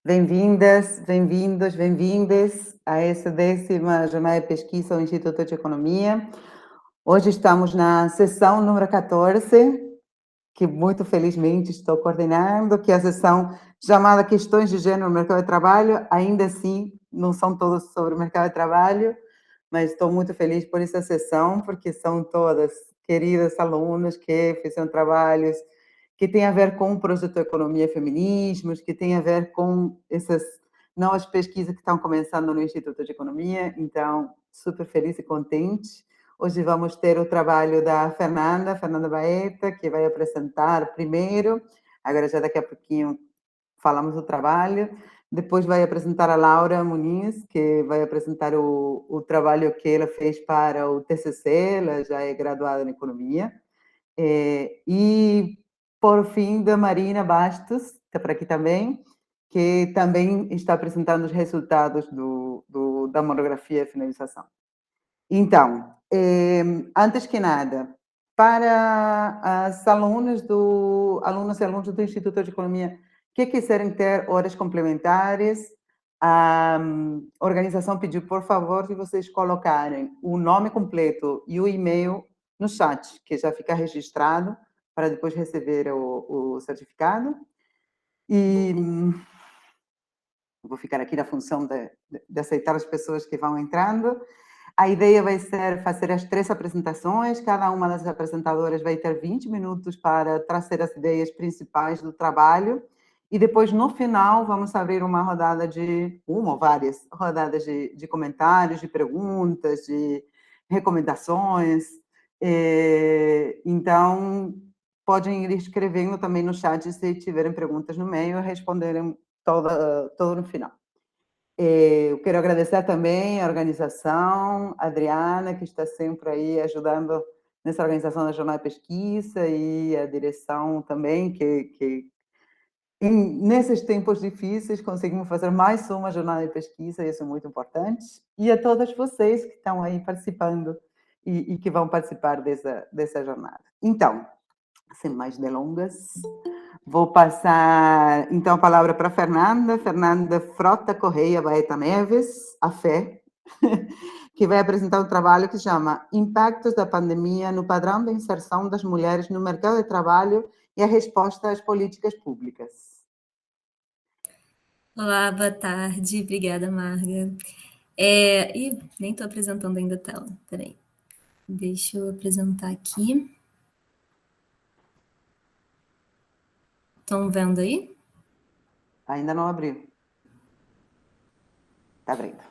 Bem-vindas, bem-vindos, bem-vindes a essa 10ª jornada de pesquisa do Instituto de Economia. Hoje estamos na sessão número 14, que muito felizmente estou coordenando, que é a sessão chamada Questões de Gênero no Mercado de Trabalho. Ainda assim, não são todas sobre o mercado de trabalho, mas estou muito feliz por essa sessão, porque são todas queridas alunas que fizeram trabalhos que têm a ver com o projeto Economia e Feminismos, que tem a ver com essas novas pesquisas que estão começando no Instituto de Economia. Então, super feliz e contente. Hoje vamos ter o trabalho da Fernanda Baeta, que vai apresentar primeiro, agora já daqui a pouquinho falamos do trabalho. Depois vai apresentar a Laura Muniz, que vai apresentar o trabalho que ela fez para o TCC, ela já é graduada em Economia. E, por fim, da Marina Bastos, que está por aqui também, que também está apresentando os resultados da monografia de finalização. Então, antes que nada, para as alunos e alunos do Instituto de Economia que quiserem ter horas complementares, a organização pediu, por favor, de vocês colocarem o nome completo e o e-mail no chat, que já fica registrado para depois receber o certificado. E vou ficar aqui na função de aceitar as pessoas que vão entrando. A ideia vai ser fazer as 3 apresentações, cada uma das apresentadoras vai ter 20 minutos para trazer as ideias principais do trabalho, e depois, no final, vamos abrir uma ou várias rodadas de comentários, de perguntas, de recomendações. Então, podem ir escrevendo também no chat se tiverem perguntas no meio e responderem todo no final. Eu quero agradecer também a organização, a Adriana, que está sempre aí ajudando nessa organização da jornada de pesquisa, e a direção também, que nesses tempos difíceis conseguimos fazer mais uma jornada de pesquisa, e isso é muito importante. E a todas vocês que estão aí participando e que vão participar dessa jornada. Então, sem mais delongas, vou passar, então, a palavra para a Fernanda Frota Correia Baeta Neves, a Fé, que vai apresentar um trabalho que chama Impactos da Pandemia no Padrão de Inserção das Mulheres no Mercado de Trabalho e a Resposta às Políticas Públicas. Olá, boa tarde. Obrigada, Marga. Nem estou apresentando ainda a tela. Peraí. Deixa eu apresentar aqui. Estão vendo aí? Ainda não abriu. Está abrindo.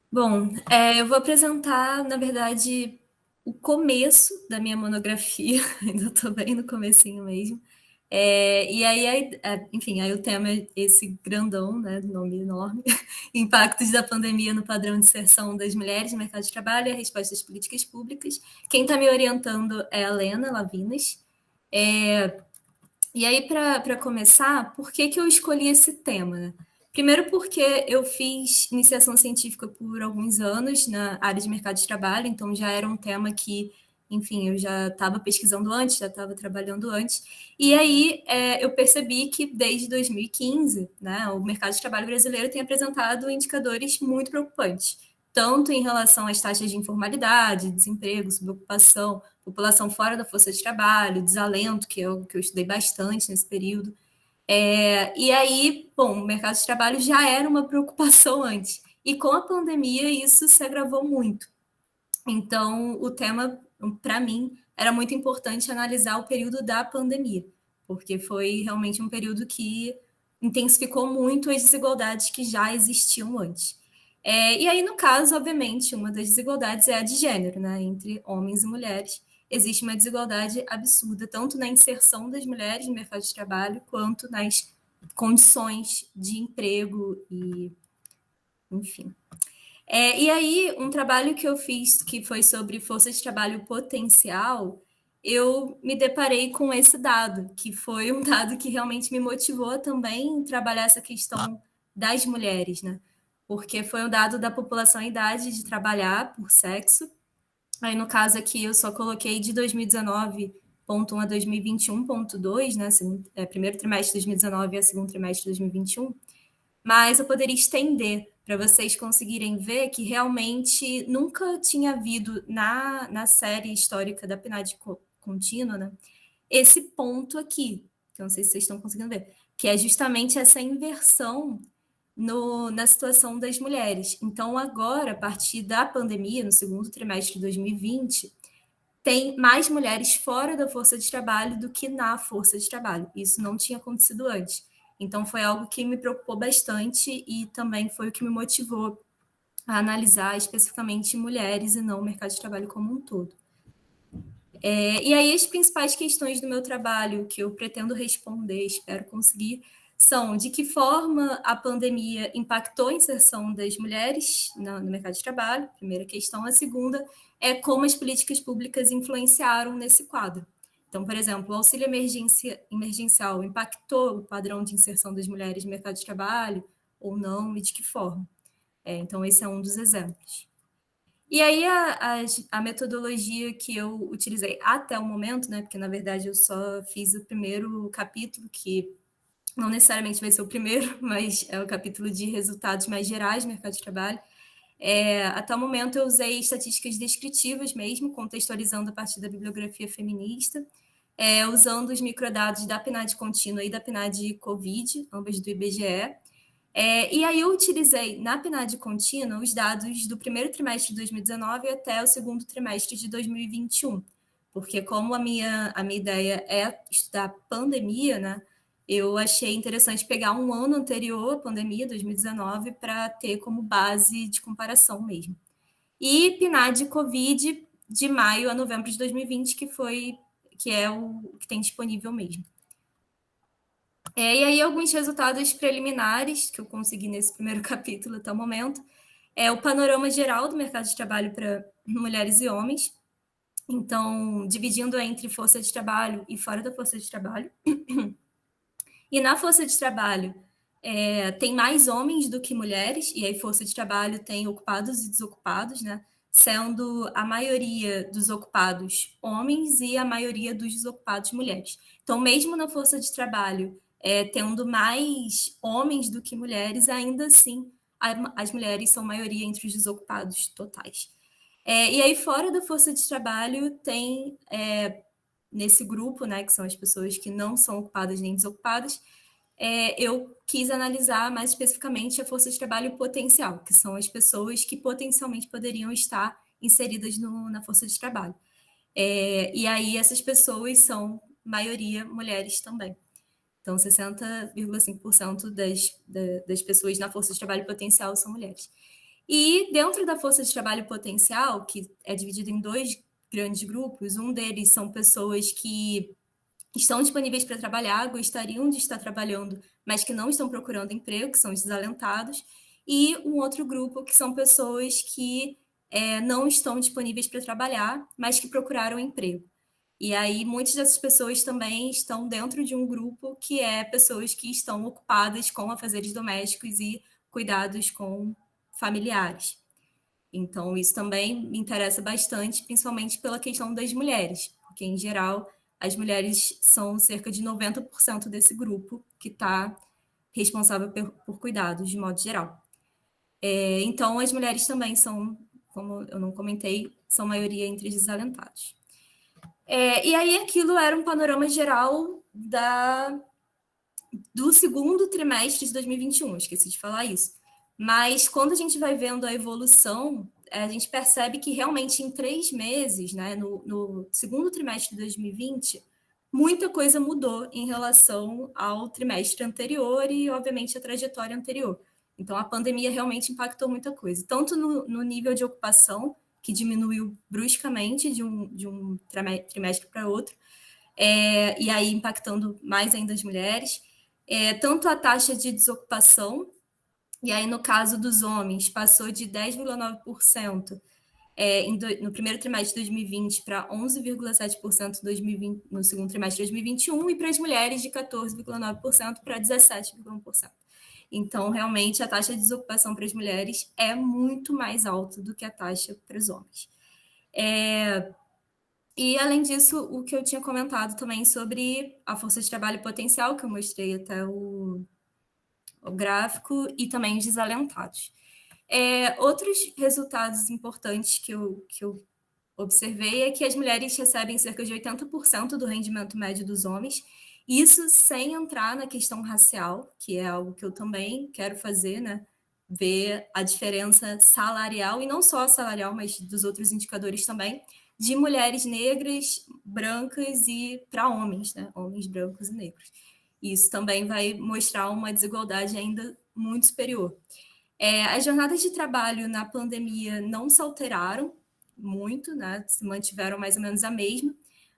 Bom, eu vou apresentar, na verdade, o começo da minha monografia. Ainda estou bem no comecinho mesmo. E aí, enfim, aí o tema é esse grandão, né, nome enorme, Impactos da Pandemia no Padrão de Inserção das Mulheres no Mercado de Trabalho e a Resposta às Políticas Públicas. Quem está me orientando é a Lena Lavinas. E aí, para começar, por que eu escolhi esse tema? Primeiro porque eu fiz iniciação científica por alguns anos na área de mercado de trabalho, então já era um tema que, enfim, eu já estava pesquisando antes, já estava trabalhando antes. E aí eu percebi que desde 2015, né, o mercado de trabalho brasileiro tem apresentado indicadores muito preocupantes, tanto em relação às taxas de informalidade, desemprego, subocupação, população fora da força de trabalho, desalento, que é o que eu estudei bastante nesse período. E aí, bom, o mercado de trabalho já era uma preocupação antes. E com a pandemia, isso se agravou muito. Então, o tema, para mim, era muito importante analisar o período da pandemia, porque foi realmente um período que intensificou muito as desigualdades que já existiam antes. E aí, no caso, obviamente, uma das desigualdades é a de gênero, né, entre homens e mulheres. Existe uma desigualdade absurda, tanto na inserção das mulheres no mercado de trabalho, quanto nas condições de emprego e, enfim. E aí, um trabalho que eu fiz, que foi sobre força de trabalho potencial, eu me deparei com esse dado, que foi um dado que realmente me motivou também a trabalhar essa questão das mulheres, né? Porque foi um dado da população em idade de trabalhar por sexo. Aí, no caso aqui, eu só coloquei de 2019 2021.1 a 2021.2, né, primeiro trimestre de 2019 a segundo trimestre de 2021, mas eu poderia estender para vocês conseguirem ver que realmente nunca tinha havido na série histórica da PNAD contínua, né, esse ponto aqui, que eu não sei se vocês estão conseguindo ver, que é justamente essa inversão na situação das mulheres. Então, agora, a partir da pandemia, no segundo trimestre de 2020, tem mais mulheres fora da força de trabalho do que na força de trabalho. Isso não tinha acontecido antes. Então, foi algo que me preocupou bastante e também foi o que me motivou a analisar especificamente mulheres e não o mercado de trabalho como um todo. E aí, as principais questões do meu trabalho que eu pretendo responder, espero conseguir, são de que forma a pandemia impactou a inserção das mulheres no mercado de trabalho, primeira questão. A segunda é como as políticas públicas influenciaram nesse quadro. Então, por exemplo, o auxílio emergencial impactou o padrão de inserção das mulheres no mercado de trabalho ou não, e de que forma? Então, esse é um dos exemplos. E aí, a metodologia que eu utilizei até o momento, né, porque na verdade eu só fiz o primeiro capítulo, que não necessariamente vai ser o primeiro, mas é o capítulo de resultados mais gerais do mercado de trabalho. Até o momento eu usei estatísticas descritivas mesmo, contextualizando a partir da bibliografia feminista, usando os microdados da PNAD contínua e da PNAD Covid, ambas do IBGE. E aí eu utilizei na PNAD contínua os dados do primeiro trimestre de 2019 até o segundo trimestre de 2021, porque como a minha ideia é estudar pandemia, né, eu achei interessante pegar um ano anterior à pandemia, 2019, para ter como base de comparação mesmo. E PNAD Covid de maio a novembro de 2020, que é o que tem disponível mesmo. E aí, alguns resultados preliminares que eu consegui nesse primeiro capítulo até o momento. O panorama geral do mercado de trabalho para mulheres e homens. Então, dividindo entre força de trabalho e fora da força de trabalho. E na força de trabalho, tem mais homens do que mulheres, e aí força de trabalho tem ocupados e desocupados, né? Sendo a maioria dos ocupados homens e a maioria dos desocupados mulheres. Então, mesmo na força de trabalho, tendo mais homens do que mulheres, ainda assim, as mulheres são maioria entre os desocupados totais. E aí, fora da força de trabalho, tem nesse grupo, né, que são as pessoas que não são ocupadas nem desocupadas, eu quis analisar mais especificamente a força de trabalho potencial, que são as pessoas que potencialmente poderiam estar inseridas na força de trabalho. E aí essas pessoas são, maioria, mulheres também. Então, 60,5% das pessoas na força de trabalho potencial são mulheres. E dentro da força de trabalho potencial, que é dividido em dois grandes grupos, um deles são pessoas que estão disponíveis para trabalhar, gostariam de estar trabalhando, mas que não estão procurando emprego, que são os desalentados, e um outro grupo que são pessoas que não estão disponíveis para trabalhar, mas que procuraram emprego. E aí, muitas dessas pessoas também estão dentro de um grupo que é pessoas que estão ocupadas com afazeres domésticos e cuidados com familiares. Então, isso também me interessa bastante, principalmente pela questão das mulheres, porque, em geral, as mulheres são cerca de 90% desse grupo que está responsável por cuidados, de modo geral. Então, as mulheres também são, como eu não comentei, são maioria entre os desalentados. E aí aquilo era um panorama geral do segundo trimestre de 2021, esqueci de falar isso. Mas quando a gente vai vendo a evolução, a gente percebe que realmente em 3 meses, né, no segundo trimestre de 2020, muita coisa mudou em relação ao trimestre anterior e, obviamente, a trajetória anterior. Então, a pandemia realmente impactou muita coisa, tanto no nível de ocupação, que diminuiu bruscamente de um trimestre para outro, e aí impactando mais ainda as mulheres, tanto a taxa de desocupação, e aí no caso dos homens, passou de 10,9% no primeiro trimestre de 2020 para 11,7% no segundo trimestre de 2021, e para as mulheres de 14,9% para 17,1%. Então, realmente, a taxa de desocupação para as mulheres é muito mais alta do que a taxa para os homens. E, além disso, o que eu tinha comentado também sobre a força de trabalho potencial, que eu mostrei até o gráfico, e também os desalentados. Outros resultados importantes que eu observei é que as mulheres recebem cerca de 80% do rendimento médio dos homens, isso sem entrar na questão racial, que é algo que eu também quero fazer, né? Ver a diferença salarial, e não só salarial, mas dos outros indicadores também, de mulheres negras, brancas e para homens, né? Homens brancos e negros. Isso também vai mostrar uma desigualdade ainda muito superior. As jornadas de trabalho na pandemia não se alteraram muito, né? Se mantiveram mais ou menos a mesma,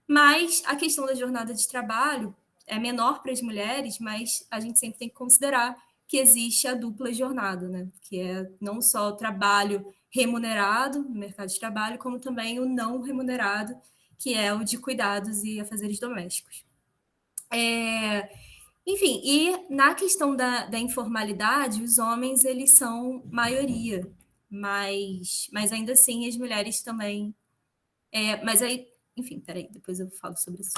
mas a questão da jornada de trabalho é menor para as mulheres, mas a gente sempre tem que considerar que existe a dupla jornada, né? Que é não só o trabalho remunerado no mercado de trabalho, como também o não remunerado, que é o de cuidados e afazeres domésticos. Enfim, e na questão da informalidade, os homens, eles são maioria, mas ainda assim as mulheres também. Mas aí, enfim, peraí, depois eu falo sobre isso.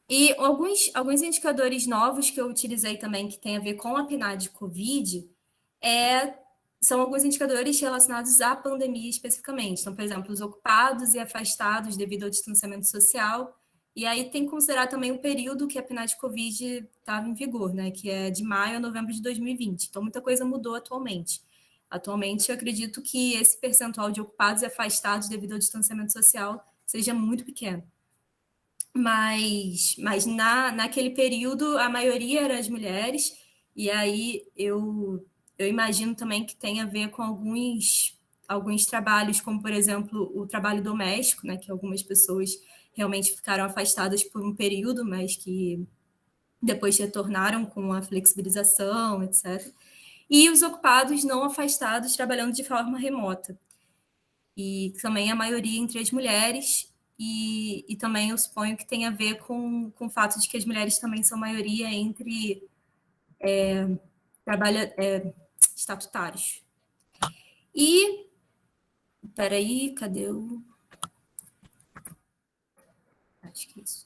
E alguns indicadores novos que eu utilizei também, que tem a ver com a PNAD Covid, são alguns indicadores relacionados à pandemia especificamente. Então, por exemplo, os ocupados e afastados devido ao distanciamento social. E aí tem que considerar também o período que a PNAD Covid estava em vigor, né? Que é de maio a novembro de 2020. Então, muita coisa mudou atualmente. Atualmente, eu acredito que esse percentual de ocupados e afastados devido ao distanciamento social seja muito pequeno. Mas naquele período, a maioria eram as mulheres, e aí eu imagino também que tem a ver com alguns trabalhos, como, por exemplo, o trabalho doméstico, né, que algumas pessoas realmente ficaram afastadas por um período, mas que depois retornaram com a flexibilização, etc. E os ocupados não afastados trabalhando de forma remota. E também a maioria entre as mulheres, e também eu suponho que tem a ver com o fato de que as mulheres também são maioria entre estatutários. E, peraí, cadê o... Acho que é isso.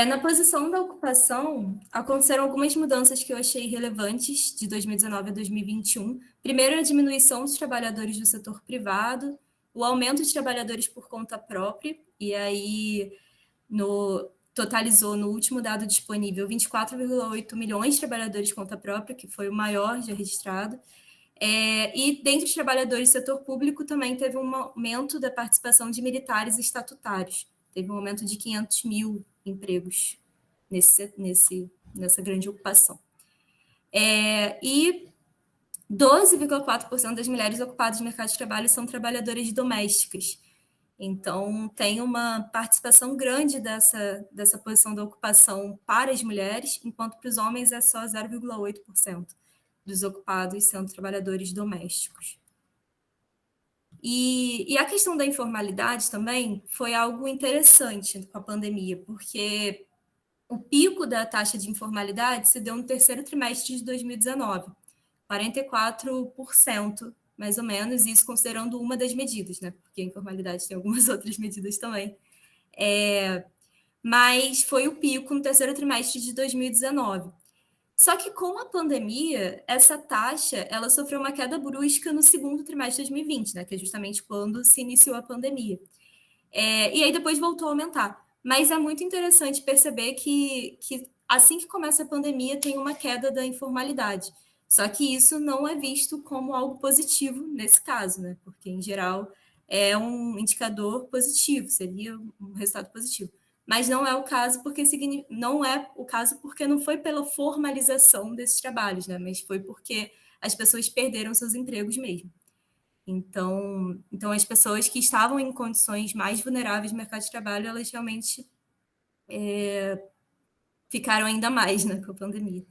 Na posição da ocupação, aconteceram algumas mudanças que eu achei relevantes de 2019 a 2021. Primeiro, a diminuição dos trabalhadores do setor privado, o aumento de trabalhadores por conta própria, e aí totalizou no último dado disponível 24,8 milhões de trabalhadores de conta própria, que foi o maior já registrado. E dentre os trabalhadores do setor público também teve um aumento da participação de militares estatutários. Teve um aumento de 500 mil empregos nessa grande ocupação. E 12,4% das mulheres ocupadas no mercado de trabalho são trabalhadoras domésticas. Então, tem uma participação grande dessa posição da ocupação para as mulheres, enquanto para os homens é só 0,8% dos ocupados sendo trabalhadores domésticos. E a questão da informalidade também foi algo interessante com a pandemia, porque o pico da taxa de informalidade se deu no terceiro trimestre de 2019, 44%, mais ou menos, isso considerando uma das medidas, né? Porque a informalidade tem algumas outras medidas também. Mas foi o pico no terceiro trimestre de 2019. Só que com a pandemia, essa taxa ela sofreu uma queda brusca no segundo trimestre de 2020, né? Que é justamente quando se iniciou a pandemia. E aí depois voltou a aumentar. Mas é muito interessante perceber que assim que começa a pandemia, tem uma queda da informalidade. Só que isso não é visto como algo positivo nesse caso, né? Porque, em geral, é um indicador positivo, seria um resultado positivo. Mas não é o caso porque não foi pela formalização desses trabalhos, né? Mas foi porque as pessoas perderam seus empregos mesmo. Então, as pessoas que estavam em condições mais vulneráveis no mercado de trabalho, elas realmente ficaram ainda mais, né, com a pandemia.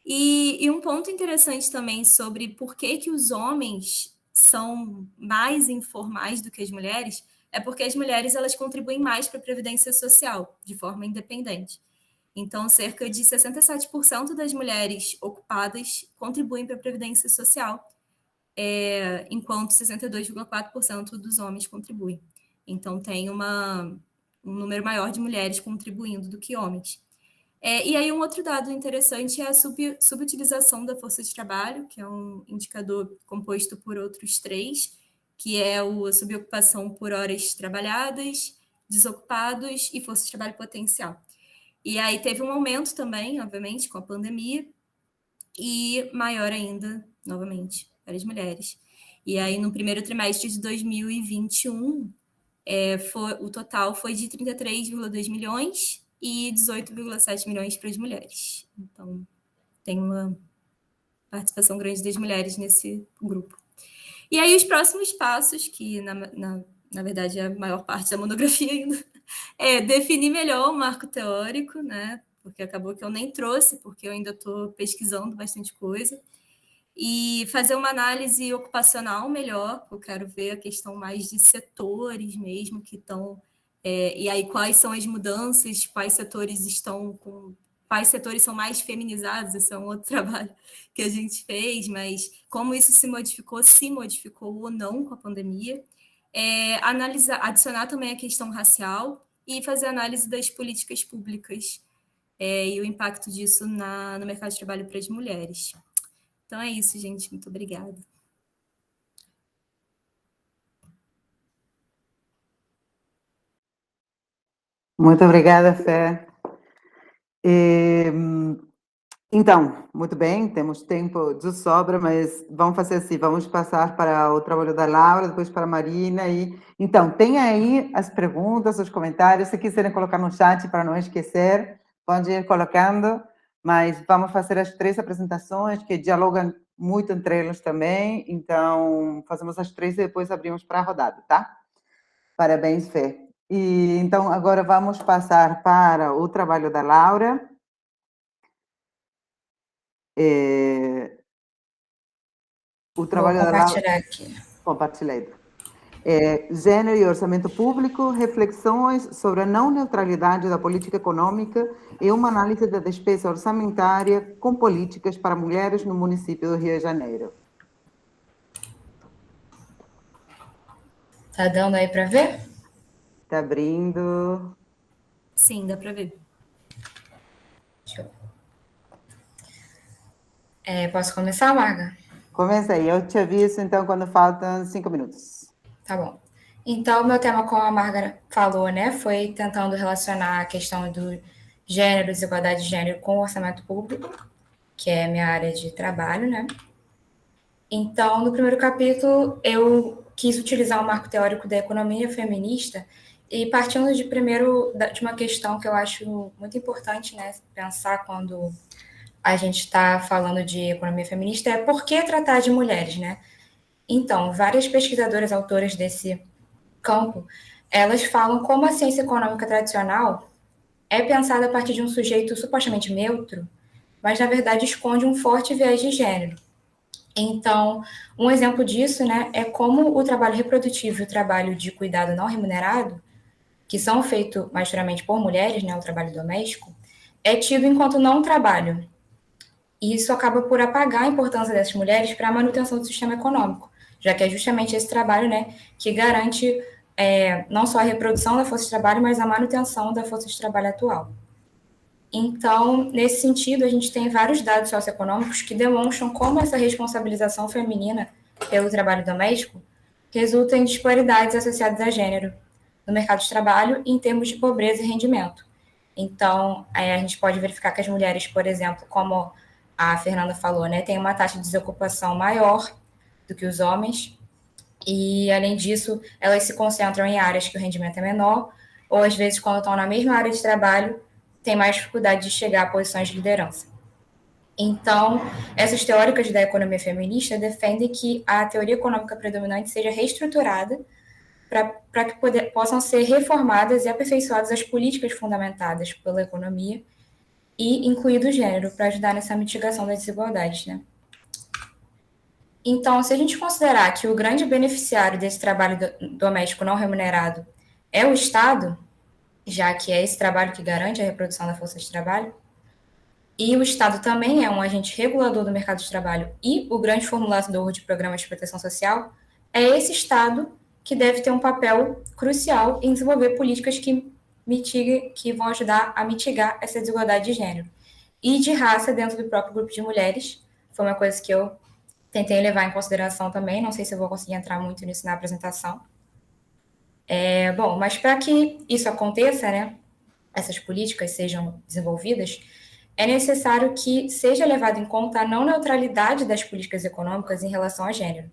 E um ponto interessante também sobre por que os homens são mais informais do que as mulheres é porque as mulheres elas contribuem mais para a previdência social, de forma independente. Então, cerca de 67% das mulheres ocupadas contribuem para a previdência social, enquanto 62,4% dos homens contribuem. Então, tem um número maior de mulheres contribuindo do que homens. E aí, um outro dado interessante é a subutilização da força de trabalho, que é um indicador composto por outros 3, que é a subocupação por horas trabalhadas, desocupados e força de trabalho potencial. E aí teve um aumento também, obviamente, com a pandemia, e maior ainda, novamente, para as mulheres. E aí, no primeiro trimestre de 2021, o total foi de 33,2 milhões e 18,7 milhões para as mulheres. Então, tem uma participação grande das mulheres nesse grupo. E aí, os próximos passos, que na verdade é a maior parte da monografia ainda, é definir melhor o marco teórico, né? Porque acabou que eu nem trouxe, porque eu ainda estou pesquisando bastante coisa. E fazer uma análise ocupacional melhor, eu quero ver a questão mais de setores mesmo que estão... e aí, quais são as mudanças, quais setores são mais feminizados, esse é um outro trabalho que a gente fez, mas como isso se modificou ou não com a pandemia. Adicionar também a questão racial e fazer análise das políticas públicas e o impacto disso no mercado de trabalho para as mulheres. Então é isso, gente. Muito obrigada. Muito obrigada, Fé. Então, muito bem, temos tempo de sobra, mas vamos fazer assim, vamos passar para o trabalho da Laura, depois para a Marina. Então, tem aí as perguntas, os comentários, se quiserem colocar no chat para não esquecer, pode ir colocando, mas vamos fazer as 3 apresentações que dialogam muito entre elas também, então fazemos as 3 e depois abrimos para a rodada, tá? Parabéns, Fê. Então, agora vamos passar para o trabalho da Laura. O trabalho Vou compartilhar aqui. Compartilhado. Gênero e orçamento público, reflexões sobre a não neutralidade da política econômica e uma análise da despesa orçamentária com políticas para mulheres no município do Rio de Janeiro. Tá dando aí para ver? Tá abrindo. Sim, dá para ver. Deixa eu... posso começar, Marga? Começa aí. Eu te aviso, então, quando faltam 5 minutos. Tá bom. Então, meu tema, como a Marga falou, né, foi tentando relacionar a questão do gênero, desigualdade de gênero com o orçamento público, que é a minha área de trabalho, né? Então, no primeiro capítulo, eu quis utilizar o marco teórico da economia feminista e partindo de uma questão que eu acho muito importante, né, pensar quando a gente está falando de economia feminista, é por que tratar de mulheres, né? Então, várias pesquisadoras, autoras desse campo, elas falam como a ciência econômica tradicional é pensada a partir de um sujeito supostamente neutro, mas, na verdade, esconde um forte viés de gênero. Então, um exemplo disso, né, é como o trabalho reprodutivo e o trabalho de cuidado não remunerado, que são feitos majoritariamente por mulheres, né, o trabalho doméstico, é tido enquanto não trabalho. E isso acaba por apagar a importância dessas mulheres para a manutenção do sistema econômico, já que é justamente esse trabalho, né, que garante não só a reprodução da força de trabalho, mas a manutenção da força de trabalho atual. Então, nesse sentido, a gente tem vários dados socioeconômicos que demonstram como essa responsabilização feminina pelo trabalho doméstico resulta em disparidades associadas a gênero no mercado de trabalho em termos de pobreza e rendimento. Então, a gente pode verificar que as mulheres, por exemplo, como a Fernanda falou, né, têm uma taxa de desocupação maior do que os homens, e, além disso, elas se concentram em áreas que o rendimento é menor, ou, às vezes, quando estão na mesma área de trabalho, têm mais dificuldade de chegar a posições de liderança. Então, essas teóricas da economia feminista defendem que a teoria econômica predominante seja reestruturada para que possam ser reformadas e aperfeiçoadas as políticas fundamentadas pela economia e incluído o gênero para ajudar nessa mitigação das desigualdades, né? Então, se a gente considerar que o grande beneficiário desse trabalho doméstico não remunerado é o Estado, já que é esse trabalho que garante a reprodução da força de trabalho, e o Estado também é um agente regulador do mercado de trabalho e o grande formulador de programas de proteção social, é esse Estado que deve ter um papel crucial em desenvolver políticas que vão ajudar a mitigar essa desigualdade de gênero e de raça dentro do próprio grupo de mulheres. Foi uma coisa que eu tentei levar em consideração também, não sei se eu vou conseguir entrar muito nisso na apresentação. Bom, mas para que isso aconteça, né, essas políticas sejam desenvolvidas, é necessário que seja levado em conta a não neutralidade das políticas econômicas em relação a gênero,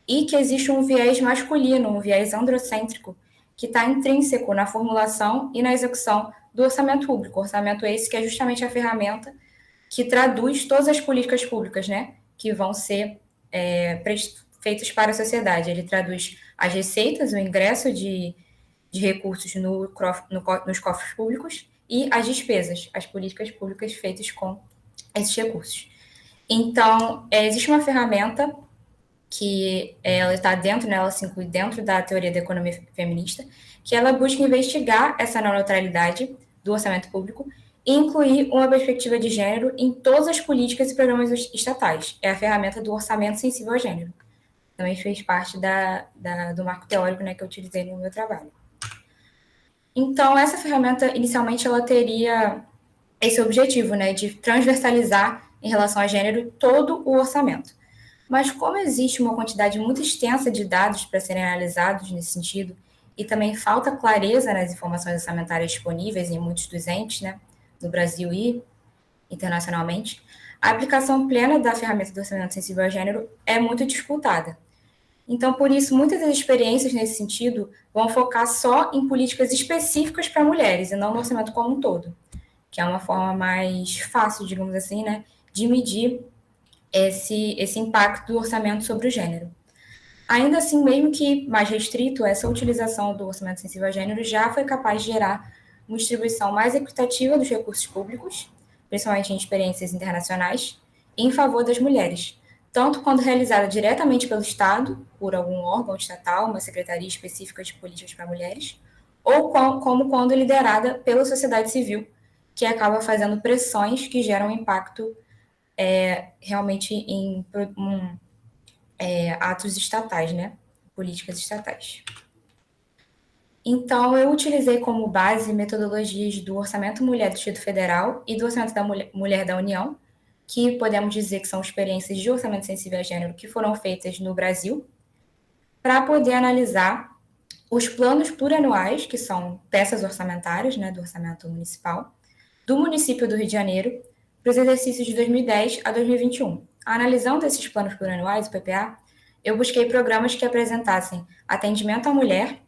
e que existe um viés masculino, um viés androcêntrico, que está intrínseco na formulação e na execução do orçamento público. O orçamento esse que é justamente a ferramenta que traduz todas as políticas públicas, né, que vão ser feitas para a sociedade. Ele traduz as receitas, o ingresso de recursos nos cofres públicos e as despesas, as políticas públicas feitas com esses recursos. Então, existe uma ferramenta que ela está dentro, né, ela se inclui dentro da teoria da economia feminista, que ela busca investigar essa não neutralidade do orçamento público e incluir uma perspectiva de gênero em todas as políticas e programas estatais. É a ferramenta do orçamento sensível a gênero. Também fez parte do marco teórico, né, que eu utilizei no meu trabalho. Então, essa ferramenta, inicialmente, ela teria esse objetivo, né, de transversalizar em relação a gênero todo o orçamento. Mas como existe uma quantidade muito extensa de dados para serem analisados nesse sentido, e também falta clareza nas informações orçamentárias disponíveis em muitos dos entes, né, no Brasil e internacionalmente, a aplicação plena da ferramenta do orçamento sensível a gênero é muito disputada. Então, por isso, muitas das experiências nesse sentido vão focar só em políticas específicas para mulheres e não no orçamento como um todo, que é uma forma mais fácil, digamos assim, né, de medir esse impacto do orçamento sobre o gênero. Ainda assim, mesmo que mais restrito, essa utilização do orçamento sensível a gênero já foi capaz de gerar uma distribuição mais equitativa dos recursos públicos, principalmente em experiências internacionais, em favor das mulheres, tanto quando realizada diretamente pelo Estado, por algum órgão estatal, uma secretaria específica de políticas para mulheres, ou como quando liderada pela sociedade civil, que acaba fazendo pressões que geram impacto realmente em atos estatais, né? Políticas estatais. Então, eu utilizei como base metodologias do Orçamento Mulher do Distrito Federal e do Orçamento da Mulher da União, que podemos dizer que são experiências de orçamento sensível a gênero que foram feitas no Brasil, para poder analisar os planos plurianuais, que são peças orçamentárias, né, do orçamento municipal, do município do Rio de Janeiro, para os exercícios de 2010 a 2021. Analisando esses planos plurianuais, o PPA, eu busquei programas que apresentassem atendimento à mulher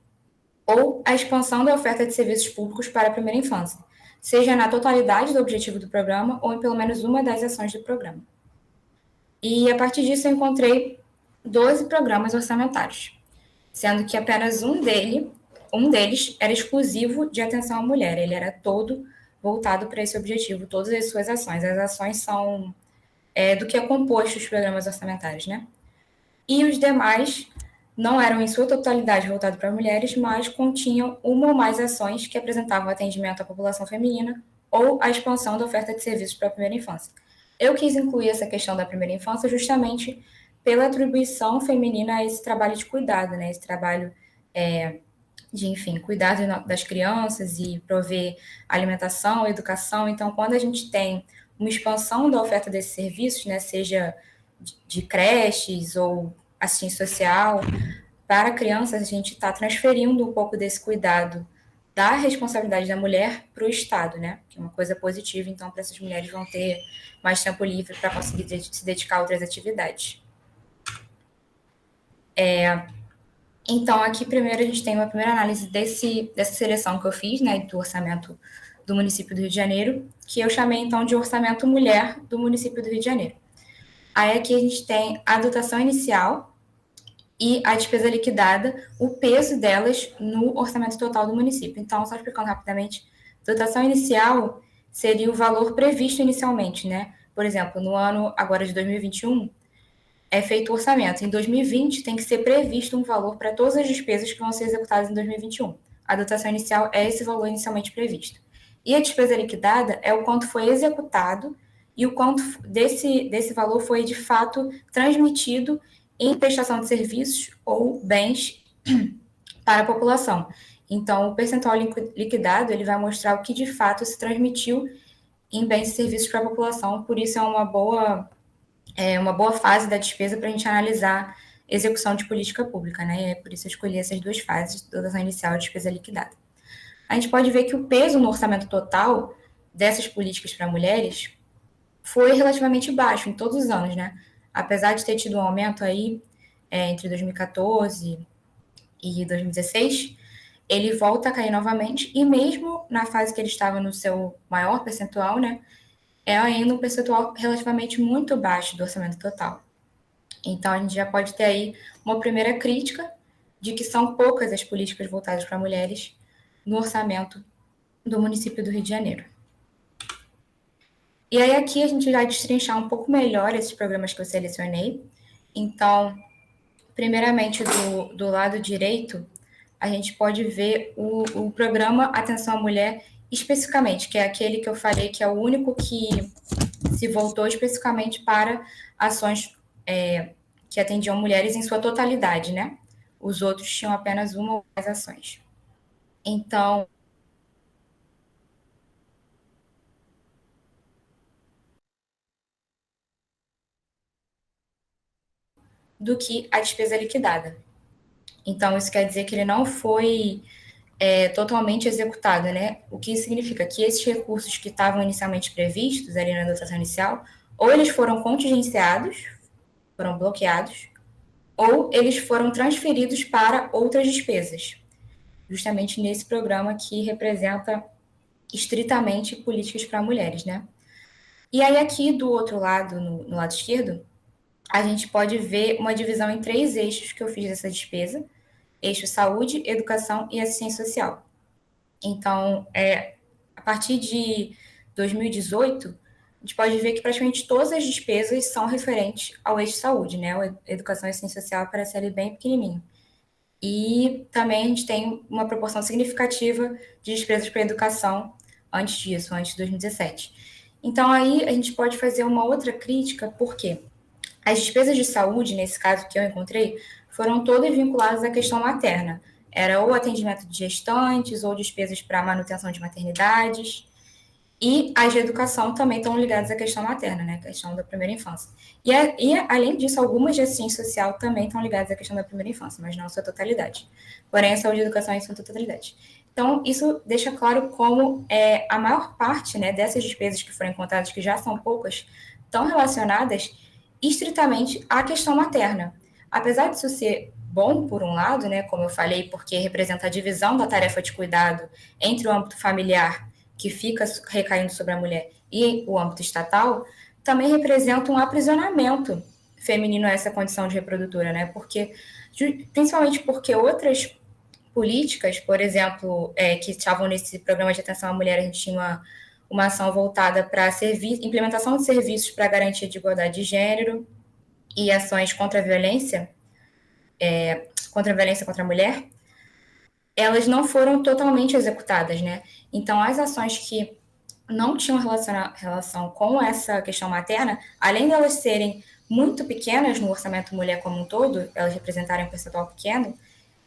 ou a expansão da oferta de serviços públicos para a primeira infância, seja na totalidade do objetivo do programa ou em pelo menos uma das ações do programa. E, a partir disso, eu encontrei 12 programas orçamentários, sendo que apenas um deles era exclusivo de atenção à mulher, ele era todo voltado para esse objetivo, todas as suas ações. As ações são do que é composto os programas orçamentários, né? E os demais não eram em sua totalidade voltados para mulheres, mas continham uma ou mais ações que apresentavam atendimento à população feminina ou a expansão da oferta de serviços para a primeira infância. Eu quis incluir essa questão da primeira infância justamente pela atribuição feminina a esse trabalho de cuidado, né? Esse trabalho de, enfim, cuidar das crianças e prover alimentação, educação. Então, quando a gente tem uma expansão da oferta desses serviços, né, seja de creches ou assistência social, para crianças, a gente está transferindo um pouco desse cuidado da responsabilidade da mulher para o Estado, né, que é uma coisa positiva. Então, para essas mulheres vão ter mais tempo livre para conseguir se dedicar a outras atividades. Então, aqui primeiro a gente tem uma primeira análise dessa seleção que eu fiz, né, do orçamento do município do Rio de Janeiro, que eu chamei, então, de orçamento mulher do município do Rio de Janeiro. Aí aqui a gente tem a dotação inicial e a despesa liquidada, o peso delas no orçamento total do município. Então, só explicando rapidamente, dotação inicial seria o valor previsto inicialmente, né? Por exemplo, no ano agora de 2021, é feito o orçamento. Em 2020, tem que ser previsto um valor para todas as despesas que vão ser executadas em 2021. A dotação inicial é esse valor inicialmente previsto. E a despesa liquidada é o quanto foi executado e o quanto desse valor foi, de fato, transmitido em prestação de serviços ou bens para a população. Então, o percentual liquidado ele vai mostrar o que de fato se transmitiu em bens e serviços para a população, por isso é uma boa fase da despesa para a gente analisar execução de política pública, né? É por isso eu escolhi essas duas fases, dotação inicial e despesa liquidada. A gente pode ver que o peso no orçamento total dessas políticas para mulheres foi relativamente baixo em todos os anos, né? Apesar de ter tido um aumento aí entre 2014 e 2016, ele volta a cair novamente, e mesmo na fase que ele estava no seu maior percentual, né, é ainda um percentual relativamente muito baixo do orçamento total. Então, a gente já pode ter aí uma primeira crítica de que são poucas as políticas voltadas para mulheres no orçamento do município do Rio de Janeiro. E aí aqui a gente vai destrinchar um pouco melhor esses programas que eu selecionei. Então, primeiramente, do lado direito, a gente pode ver o programa Atenção à Mulher especificamente, que é aquele que eu falei que é o único que se voltou especificamente para ações que atendiam mulheres em sua totalidade, né? Os outros tinham apenas uma ou mais ações. Então, do que a despesa liquidada. Então, isso quer dizer que ele não foi totalmente executado, né? O que significa que esses recursos que estavam inicialmente previstos ali na dotação inicial, ou eles foram contingenciados, foram bloqueados, ou eles foram transferidos para outras despesas, justamente nesse programa que representa estritamente políticas para mulheres, né? E aí aqui do outro lado, no lado esquerdo, a gente pode ver uma divisão em 3 eixos que eu fiz dessa despesa: eixo saúde, educação e assistência social. Então, a partir de 2018, a gente pode ver que praticamente todas as despesas são referentes ao eixo saúde, né? A educação e assistência social aparece ali bem pequenininho. E também a gente tem uma proporção significativa de despesas para educação antes disso, antes de 2017. Então, aí a gente pode fazer uma outra crítica, porque as despesas de saúde, nesse caso que eu encontrei, foram todas vinculadas à questão materna. Era ou atendimento de gestantes, ou despesas para manutenção de maternidades. E as de educação também estão ligadas à questão materna, né? A questão da primeira infância. E além disso, algumas de assistência social também estão ligadas à questão da primeira infância, mas não a sua totalidade. Porém, a saúde e a educação em sua totalidade. Então, isso deixa claro como a maior parte, né, dessas despesas que foram encontradas, que já são poucas, estão relacionadas estritamente à questão materna. Apesar disso ser bom, por um lado, né, como eu falei, porque representa a divisão da tarefa de cuidado entre o âmbito familiar, que fica recaindo sobre a mulher, e o âmbito estatal, também representa um aprisionamento feminino a essa condição de reprodutora, né? Principalmente porque outras políticas, por exemplo, que estavam nesse programa de atenção à mulher, a gente tinha uma ação voltada para implementação de serviços para garantia de igualdade de gênero e ações contra a violência contra a mulher, elas não foram totalmente executadas, né? Então, as ações que não tinham relação com essa questão materna, além de elas serem muito pequenas no orçamento mulher como um todo, elas representarem um percentual pequeno,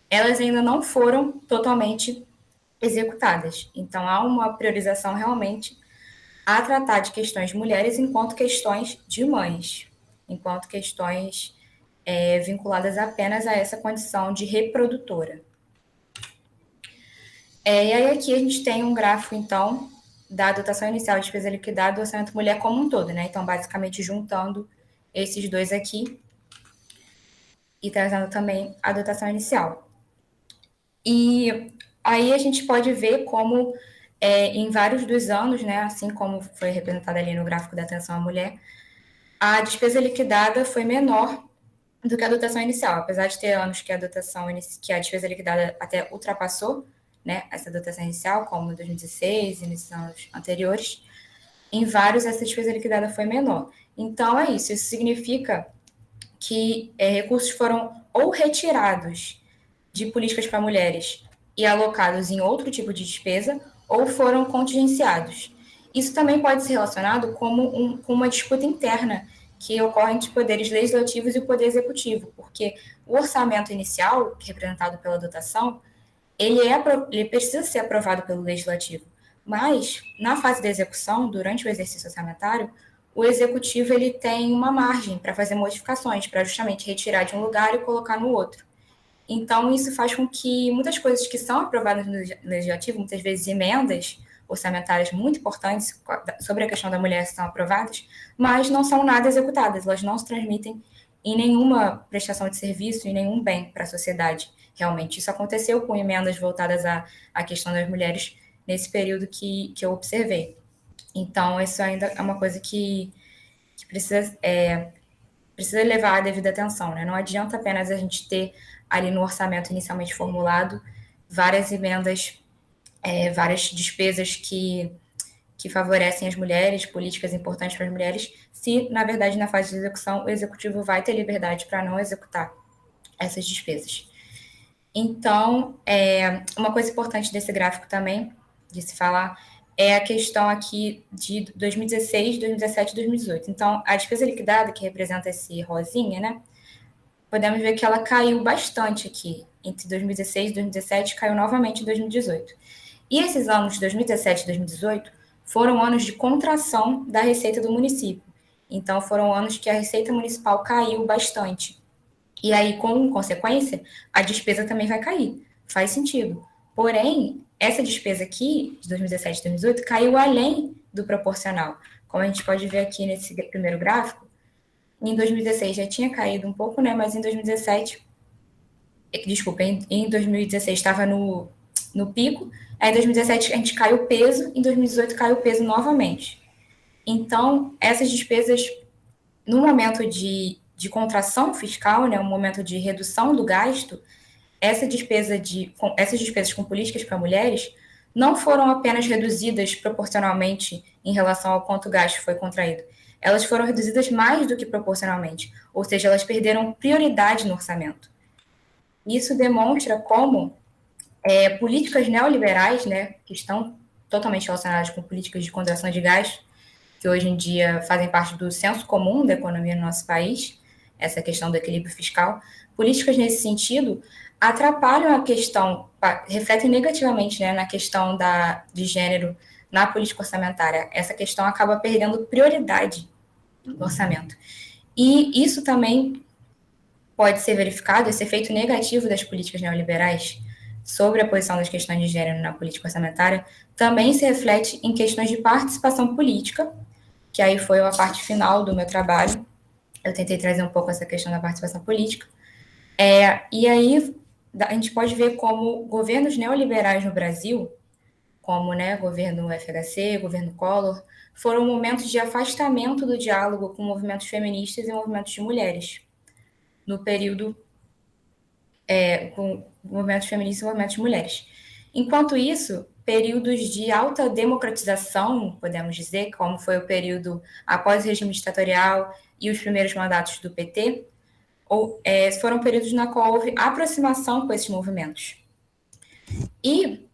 elas ainda não foram totalmente executadas. Então, há uma priorização realmente a tratar de questões de mulheres enquanto questões de mães, enquanto questões vinculadas apenas a essa condição de reprodutora. E aí aqui a gente tem um gráfico, então, da dotação inicial de despesa liquidada do orçamento mulher como um todo, né? Então, basicamente, juntando esses dois aqui e trazendo também a dotação inicial. E aí a gente pode ver como, em vários dos anos, né, assim como foi representado ali no gráfico da atenção à mulher, a despesa liquidada foi menor do que a dotação inicial, apesar de ter anos que a despesa liquidada até ultrapassou, né, essa dotação inicial, como em 2016 e nesses anos anteriores, em vários essa despesa liquidada foi menor. Então, é isso. Isso significa que recursos foram ou retirados de políticas para mulheres e alocados em outro tipo de despesa, ou foram contingenciados. Isso também pode ser relacionado com uma disputa interna que ocorre entre os poderes legislativos e o poder executivo, porque o orçamento inicial, representado pela dotação, ele precisa ser aprovado pelo legislativo, mas na fase da execução, durante o exercício orçamentário, o executivo ele tem uma margem para fazer modificações, para justamente retirar de um lugar e colocar no outro. Então, isso faz com que muitas coisas que são aprovadas no legislativo, muitas vezes emendas orçamentárias muito importantes sobre a questão da mulher são aprovadas, mas não são nada executadas, elas não se transmitem em nenhuma prestação de serviço, em nenhum bem para a sociedade. Realmente, isso aconteceu com emendas voltadas à questão das mulheres nesse período que eu observei. Então, isso ainda é uma coisa que precisa levar a devida atenção, né? Não adianta apenas a gente ter ali no orçamento inicialmente formulado várias emendas, várias despesas que favorecem as mulheres, políticas importantes para as mulheres, se, na verdade, na fase de execução, o executivo vai ter liberdade para não executar essas despesas. Então, uma coisa importante desse gráfico também, de se falar, é a questão aqui de 2016, 2017 e 2018. Então, a despesa liquidada, que representa esse rosinha, né? Podemos ver que ela caiu bastante aqui. Entre 2016 e 2017, caiu novamente em 2018. E esses anos de 2017 e 2018 foram anos de contração da receita do município. Então, foram anos que a receita municipal caiu bastante. E aí, com consequência, a despesa também vai cair. Faz sentido. Porém, essa despesa aqui, de 2017 e 2018, caiu além do proporcional. Como a gente pode ver aqui nesse primeiro gráfico, em 2016 já tinha caído um pouco, né? Mas em 2017, desculpa, em 2016 estava no pico, aí em 2017 a gente caiu o peso, em 2018 caiu o peso novamente. Então, essas despesas, no momento de contração fiscal, né, um momento de redução do gasto, essas despesas com políticas para mulheres não foram apenas reduzidas proporcionalmente em relação ao quanto o gasto foi contraído. Elas foram reduzidas mais do que proporcionalmente, ou seja, elas perderam prioridade no orçamento. Isso demonstra como políticas neoliberais, né, que estão totalmente relacionadas com políticas de contração de gasto, que hoje em dia fazem parte do senso comum da economia no nosso país, essa questão do equilíbrio fiscal, políticas nesse sentido atrapalham a questão, refletem negativamente, né, na questão de gênero na política orçamentária. Essa questão acaba perdendo prioridade no orçamento. E isso também pode ser verificado, esse efeito negativo das políticas neoliberais sobre a posição das questões de gênero na política orçamentária, também se reflete em questões de participação política, que aí foi a parte final do meu trabalho. Eu tentei trazer um pouco essa questão da participação política. E aí a gente pode ver como governos neoliberais no Brasil, como, né, governo FHC, governo Collor, foram momentos de afastamento do diálogo com movimentos feministas e movimentos de mulheres, no período com movimentos feministas e movimentos de mulheres. Enquanto isso, períodos de alta democratização, podemos dizer, como foi o período após o regime ditatorial e os primeiros mandatos do PT, foram períodos na qual houve aproximação com esses movimentos. E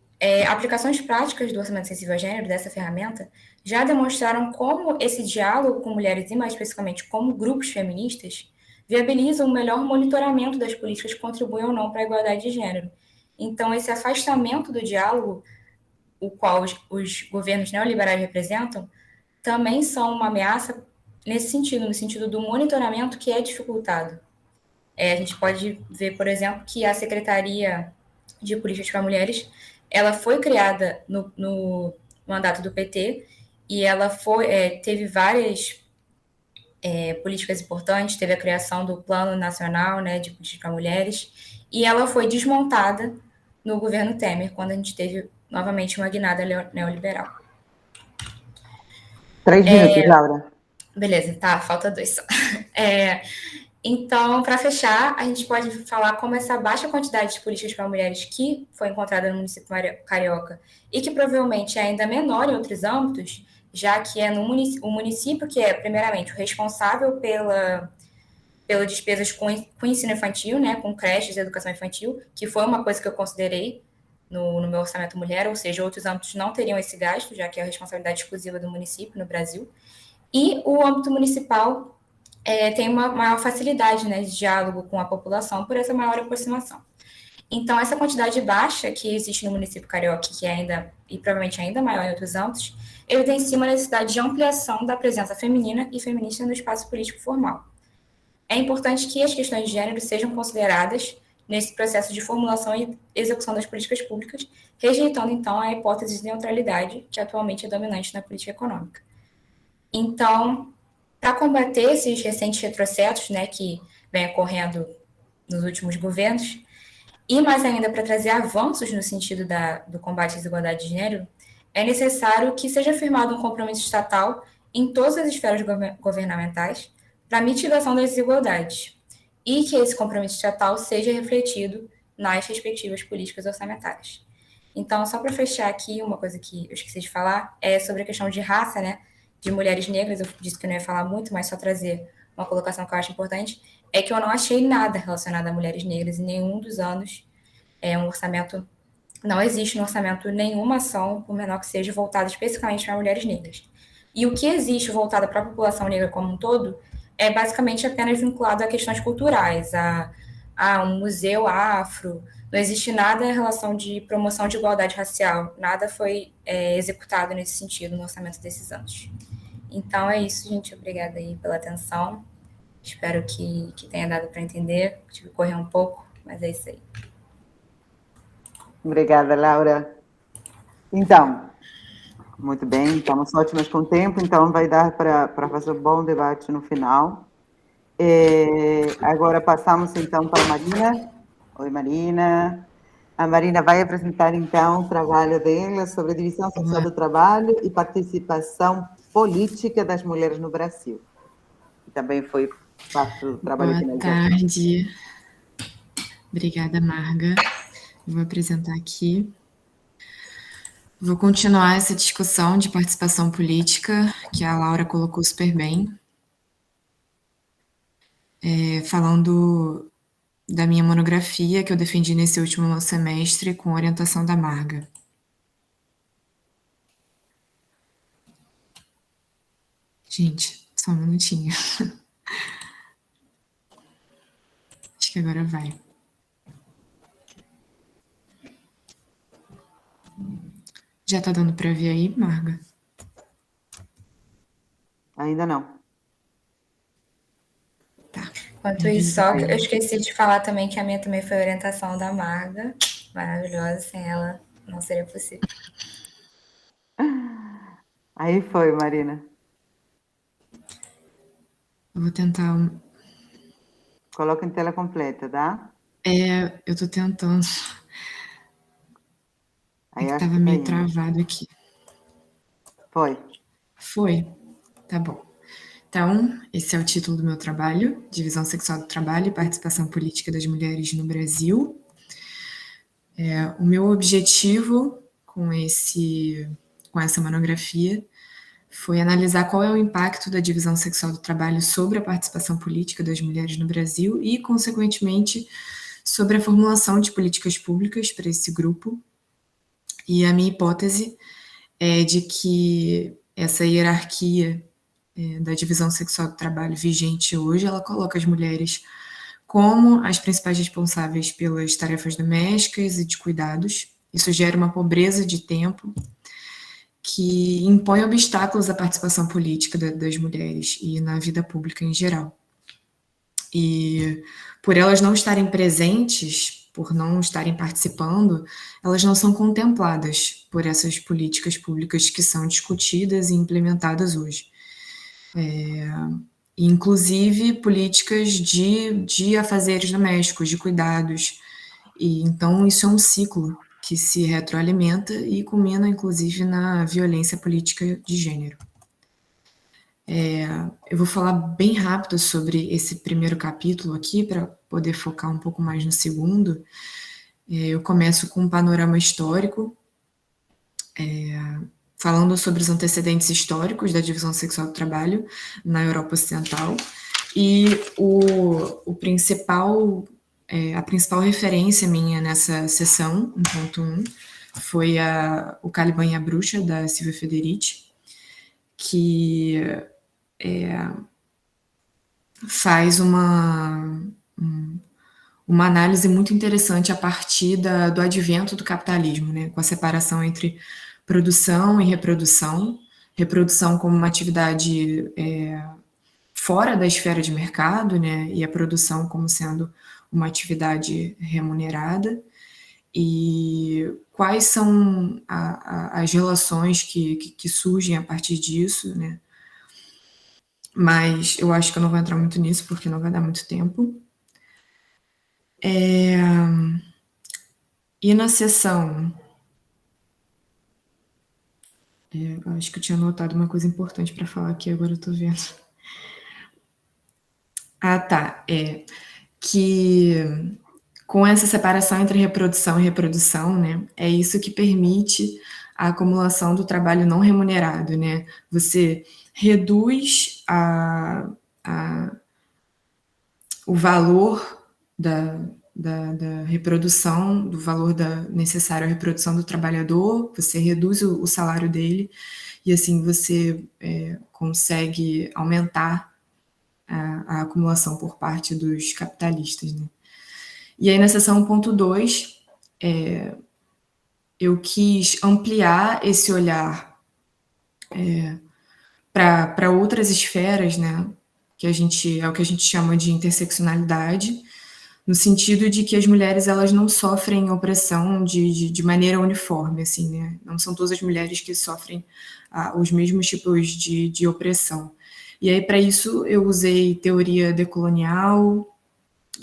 aplicações práticas do orçamento sensível a gênero, dessa ferramenta, já demonstraram como esse diálogo com mulheres, e mais especificamente como grupos feministas, viabilizam um melhor monitoramento das políticas que contribuem ou não para a igualdade de gênero. Então, esse afastamento do diálogo, o qual os governos neoliberais representam, também são uma ameaça nesse sentido, no sentido do monitoramento que é dificultado. A gente pode ver, por exemplo, que a Secretaria de Políticas para Mulheres, ela foi criada no mandato do PT e ela teve várias políticas importantes, teve a criação do Plano Nacional, né, de Políticas para Mulheres, e ela foi desmontada no governo Temer, quando a gente teve novamente uma guinada neoliberal. 3 minutos, Laura. Beleza, tá, falta 2 só. Então, para fechar, a gente pode falar como essa baixa quantidade de políticas para mulheres que foi encontrada no município carioca e que provavelmente é ainda menor em outros âmbitos, já que é o município que é, primeiramente, o responsável pela despesas com ensino infantil, né, com creches e educação infantil, que foi uma coisa que eu considerei no meu orçamento mulher, ou seja, outros âmbitos não teriam esse gasto, já que é a responsabilidade exclusiva do município no Brasil. E o âmbito municipal tem uma maior facilidade, né, de diálogo com a população por essa maior aproximação. Então, essa quantidade baixa que existe no município carioca, que ainda, e provavelmente ainda maior em outros âmbitos, evidencia uma necessidade de ampliação da presença feminina e feminista no espaço político formal. É importante que as questões de gênero sejam consideradas nesse processo de formulação e execução das políticas públicas, rejeitando, então, a hipótese de neutralidade, que atualmente é dominante na política econômica. Então, para combater esses recentes retrocessos, né, que vem ocorrendo nos últimos governos, e mais ainda para trazer avanços no sentido do combate à desigualdade de gênero, é necessário que seja firmado um compromisso estatal em todas as esferas governamentais para a mitigação das desigualdades e que esse compromisso estatal seja refletido nas respectivas políticas orçamentárias. Então, só para fechar aqui, uma coisa que eu esqueci de falar é sobre a questão de raça, né, de mulheres negras. Eu disse que eu não ia falar muito, mas só trazer uma colocação que eu acho importante, é que eu não achei nada relacionado a mulheres negras em nenhum dos anos. Não existe no orçamento nenhuma ação, por menor que seja, voltada especificamente para mulheres negras. E o que existe voltado para a população negra como um todo é basicamente apenas vinculado a questões culturais, a um museu afro. Não existe nada em relação de promoção de igualdade racial, nada foi executado nesse sentido no orçamento desses anos. Então é isso, gente. Obrigada aí pela atenção. Espero que tenha dado para entender. Tive que correr um pouco, mas é isso aí. Obrigada, Laura. Então, muito bem, estamos ótimas com o tempo, então vai dar para fazer um bom debate no final. Agora passamos, então, para a Marina. Oi, Marina. A Marina vai apresentar, então, o trabalho dela sobre divisão sexual do trabalho e participação política das mulheres no Brasil. E também foi parte do trabalho que nós Boa tarde. Obrigada, Marga. Vou apresentar aqui. Vou continuar essa discussão de participação política, que a Laura colocou super bem, falando da minha monografia que eu defendi nesse último semestre com orientação da Marga. Gente, só um minutinho. Acho que agora vai. Já tá dando para ver aí, Marga? Ainda não. Tá. Enquanto isso, só eu esqueci de falar também que a minha também foi orientação da Marga. Maravilhosa, sem ela não seria possível. Aí foi, Marina. Eu vou tentar... Coloca em tela completa, tá? Eu tô tentando. Aí que tava meio travado aqui. Foi. Foi. Tá bom. Então, esse é o título do meu trabalho, Divisão Sexual do Trabalho e Participação Política das Mulheres no Brasil. O meu objetivo com essa monografia foi analisar qual é o impacto da divisão sexual do trabalho sobre a participação política das mulheres no Brasil e, consequentemente, sobre a formulação de políticas públicas para esse grupo. E a minha hipótese é de que essa hierarquia da divisão sexual do trabalho vigente hoje, ela coloca as mulheres como as principais responsáveis pelas tarefas domésticas e de cuidados. Isso gera uma pobreza de tempo que impõe obstáculos à participação política das mulheres e na vida pública em geral. E por elas não estarem presentes, por não estarem participando, elas não são contempladas por essas políticas públicas que são discutidas e implementadas hoje. Inclusive políticas de afazeres domésticos, de cuidados. E então isso é um ciclo que se retroalimenta e culmina, inclusive, na violência política de gênero. Eu vou falar bem rápido sobre esse primeiro capítulo aqui, para poder focar um pouco mais no segundo. Eu começo com um panorama histórico, falando sobre os antecedentes históricos da divisão sexual do trabalho na Europa Ocidental, e a principal referência minha nessa sessão, em ponto 1, foi o Caliban e a Bruxa, da Silvia Federici, que faz uma análise muito interessante a partir do advento do capitalismo, né, com a separação entre produção e reprodução, reprodução como uma atividade fora da esfera de mercado, né, e a produção como sendo uma atividade remunerada, e quais são as relações que surgem a partir disso, né? Mas eu acho que eu não vou entrar muito nisso, porque não vai dar muito tempo. E na seção... acho que eu tinha anotado uma coisa importante para falar aqui, agora eu tô vendo. Ah, tá. Que com essa separação entre reprodução e reprodução, né, é isso que permite a acumulação do trabalho não remunerado, né? Você reduz o valor da reprodução, do valor necessário à reprodução do trabalhador, você reduz o salário dele, e assim você consegue aumentar a acumulação por parte dos capitalistas, né? E aí, na seção 1.2, eu quis ampliar esse olhar para outras esferas, né? Que é o que a gente chama de interseccionalidade, no sentido de que as mulheres elas não sofrem opressão de maneira uniforme, assim, né? Não são todas as mulheres que sofrem os mesmos tipos de opressão. E aí, para isso, eu usei teoria decolonial,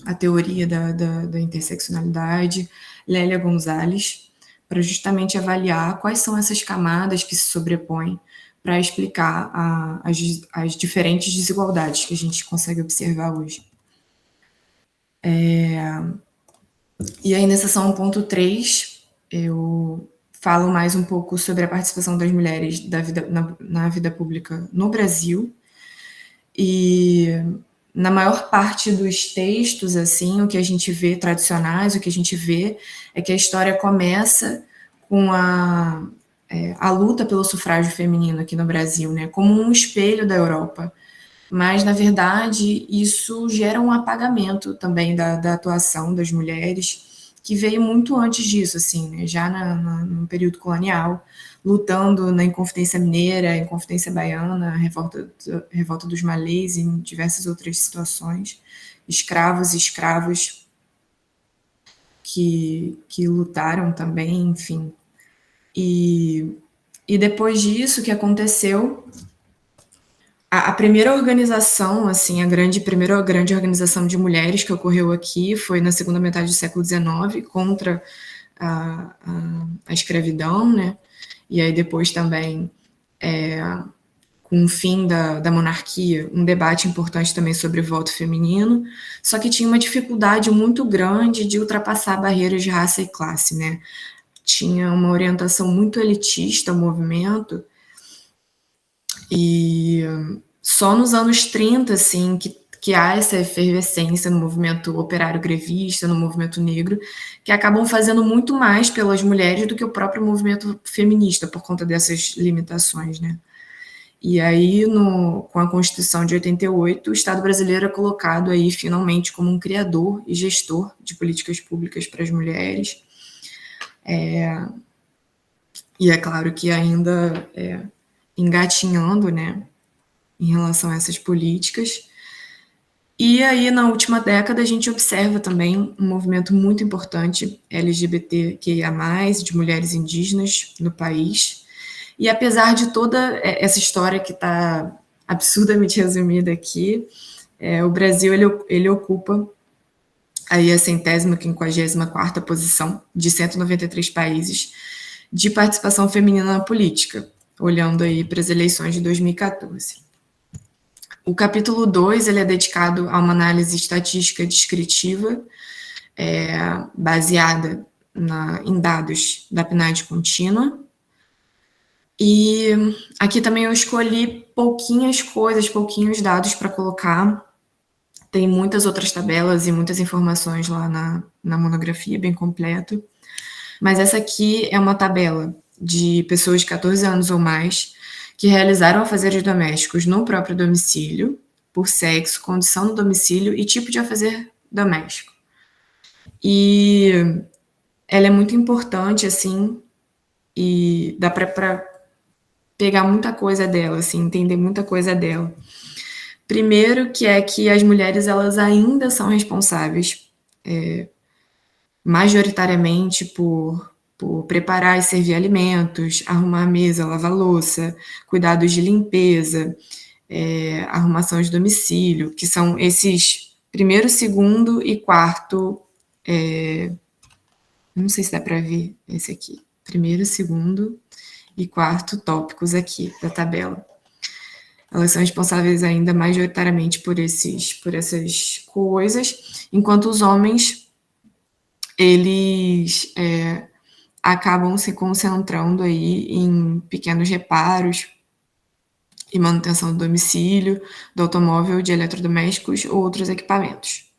a teoria da interseccionalidade, Lélia Gonzalez, para justamente avaliar quais são essas camadas que se sobrepõem para explicar as diferentes desigualdades que a gente consegue observar hoje. E aí, na seção 1.3, eu falo mais um pouco sobre a participação das mulheres na vida pública no Brasil. E na maior parte dos textos, assim, o que a gente vê tradicionais, o que a gente vê é que a história começa com a luta pelo sufrágio feminino aqui no Brasil, né, como um espelho da Europa. Mas, na verdade, isso gera um apagamento também da atuação das mulheres, que veio muito antes disso, assim, né, já no período colonial, lutando na Inconfidência Mineira, Inconfidência Baiana, revolta dos Malês e em diversas outras situações, escravos e escravas que lutaram também, enfim. E depois disso, o que aconteceu... A primeira organização, assim, primeira grande organização de mulheres que ocorreu aqui foi na segunda metade do século XIX, contra a escravidão, né? E aí depois também, com o fim da monarquia, um debate importante também sobre o voto feminino, só que tinha uma dificuldade muito grande de ultrapassar barreiras de raça e classe, né? Tinha uma orientação muito elitista o movimento, e só nos anos 30, assim, que há essa efervescência no movimento operário grevista, no movimento negro, que acabam fazendo muito mais pelas mulheres do que o próprio movimento feminista, por conta dessas limitações, né? E aí, com a Constituição de 88, o Estado brasileiro é colocado aí, finalmente, como um criador e gestor de políticas públicas para as mulheres. E é claro que ainda engatinhando, né, em relação a essas políticas. E aí, na última década, a gente observa também um movimento muito importante LGBTQIA+, de mulheres indígenas no país. E apesar de toda essa história que está absurdamente resumida aqui, o Brasil ele ocupa aí a 154ª posição de 193 países de participação feminina na política, olhando aí para as eleições de 2014. O capítulo 2 ele é dedicado a uma análise estatística descritiva, baseada em dados da PNAD contínua. E aqui também eu escolhi pouquinhos dados para colocar. Tem muitas outras tabelas e muitas informações lá na monografia, bem completo. Mas essa aqui é uma tabela de pessoas de 14 anos ou mais que realizaram afazeres domésticos no próprio domicílio, por sexo, condição no domicílio e tipo de afazer doméstico. E ela é muito importante, assim, e dá para pegar muita coisa dela, assim, entender muita coisa dela. Primeiro, que é que as mulheres, elas ainda são responsáveis, majoritariamente, por preparar e servir alimentos, arrumar a mesa, lavar a louça, cuidados de limpeza, arrumação de domicílio, que são esses primeiro, segundo e quarto, não sei se dá para ver esse aqui, primeiro, segundo e quarto tópicos aqui da tabela. Elas são responsáveis ainda majoritariamente por essas coisas, enquanto os homens, eles acabam se concentrando aí em pequenos reparos e manutenção do domicílio, do automóvel, de eletrodomésticos ou outros equipamentos.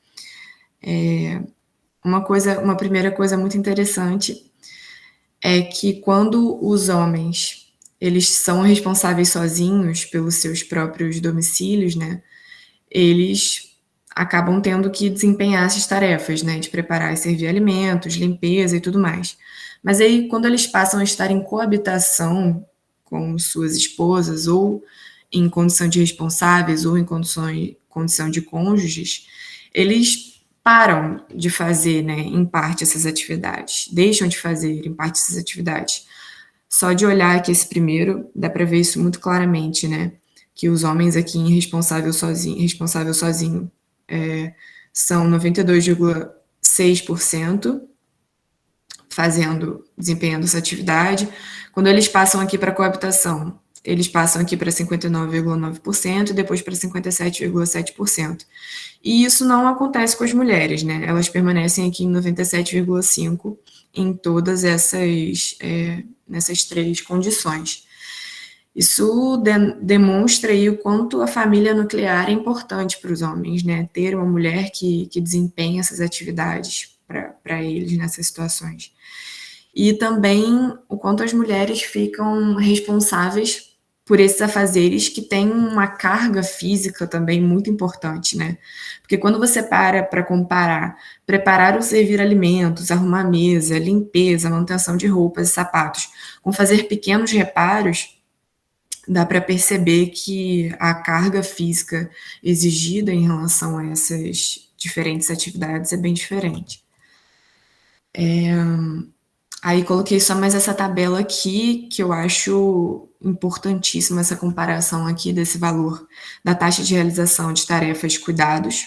Uma primeira coisa muito interessante é que quando os homens, eles são responsáveis sozinhos pelos seus próprios domicílios, né, eles acabam tendo que desempenhar essas tarefas, né, de preparar e servir alimentos, limpeza e tudo mais. Mas aí, quando eles passam a estar em coabitação com suas esposas, ou em condição de responsáveis, ou em condição de cônjuges, eles param de fazer, né, em parte essas atividades, deixam de fazer em parte essas atividades. Só de olhar aqui esse primeiro, dá para ver isso muito claramente, né, que os homens aqui em responsável sozinho são 92,6% desempenhando essa atividade. Quando eles passam aqui para a coabitação, eles passam aqui para 59,9% e depois para 57,7%. E isso não acontece com as mulheres, né? Elas permanecem aqui em 97,5% em todas nessas três condições. Isso demonstra aí o quanto a família nuclear é importante para os homens, né? Ter uma mulher que desempenha essas atividades para eles nessas situações. E também o quanto as mulheres ficam responsáveis por esses afazeres que têm uma carga física também muito importante, né? Porque quando você para comparar, preparar ou servir alimentos, arrumar a mesa, limpeza, manutenção de roupas e sapatos, com fazer pequenos reparos, dá para perceber que a carga física exigida em relação a essas diferentes atividades é bem diferente. Aí coloquei só mais essa tabela aqui, que eu acho importantíssima, essa comparação aqui desse valor da taxa de realização de tarefas de cuidados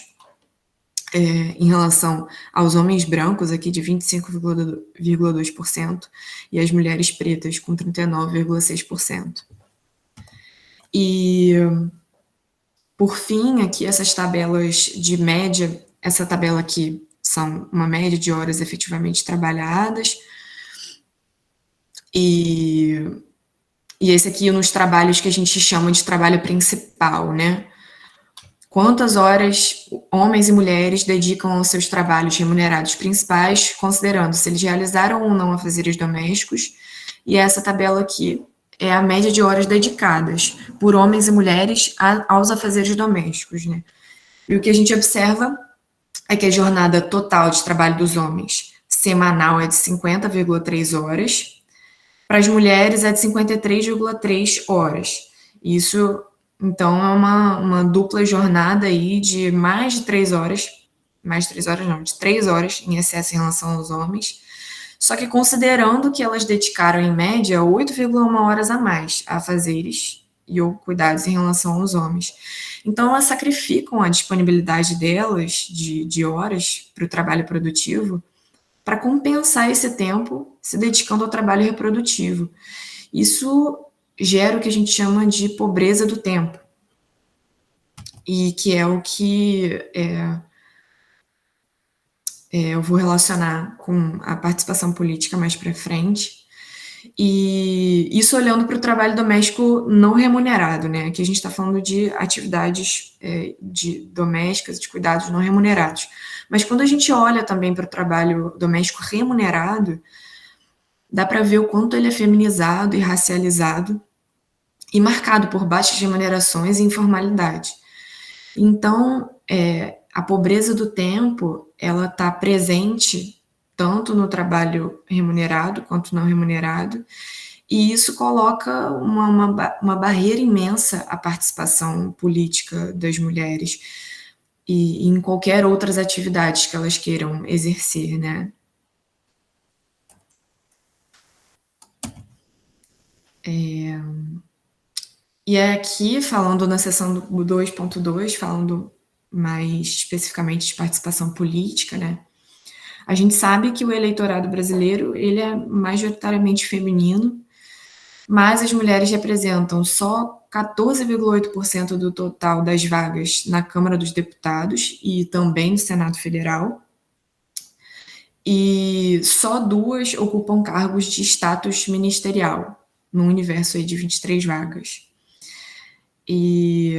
em relação aos homens brancos, aqui de 25,2%, e as mulheres pretas com 39,6%. E, por fim, aqui essas tabelas de média, essa tabela aqui são uma média de horas efetivamente trabalhadas, e esse aqui nos trabalhos que a gente chama de trabalho principal, né? Quantas horas homens e mulheres dedicam aos seus trabalhos remunerados principais, considerando se eles realizaram ou não afazeres domésticos, e essa tabela aqui é a média de horas dedicadas por homens e mulheres aos afazeres domésticos, né? E o que a gente observa é que a jornada total de trabalho dos homens semanal é de 50,3 horas, para as mulheres é de 53,3 horas. Isso, então, é uma dupla jornada aí de mais de 3 horas, de 3 horas em excesso em relação aos homens, só que considerando que elas dedicaram, em média, 8,1 horas a mais a afazeres e ou cuidados em relação aos homens. Então, elas sacrificam a disponibilidade delas de horas para o trabalho produtivo para compensar esse tempo se dedicando ao trabalho reprodutivo. Isso gera o que a gente chama de pobreza do tempo, e que é o que eu vou relacionar com a participação política mais para frente, e isso olhando para o trabalho doméstico não remunerado, né? Aqui a gente está falando de atividades domésticas, de cuidados não remunerados. Mas quando a gente olha também para o trabalho doméstico remunerado, dá para ver o quanto ele é feminizado e racializado e marcado por baixas remunerações e informalidade. Então, a pobreza do tempo, ela está presente tanto no trabalho remunerado quanto não remunerado, e isso coloca uma barreira imensa à participação política das mulheres e em qualquer outras atividades que elas queiram exercer, né? E aqui, falando na seção do 2.2, falando mais especificamente de participação política, né? A gente sabe que o eleitorado brasileiro, ele é majoritariamente feminino, mas as mulheres representam só 14,8% do total das vagas na Câmara dos Deputados e também no Senado Federal. E só 2 ocupam cargos de status ministerial, num universo aí de 23 vagas. E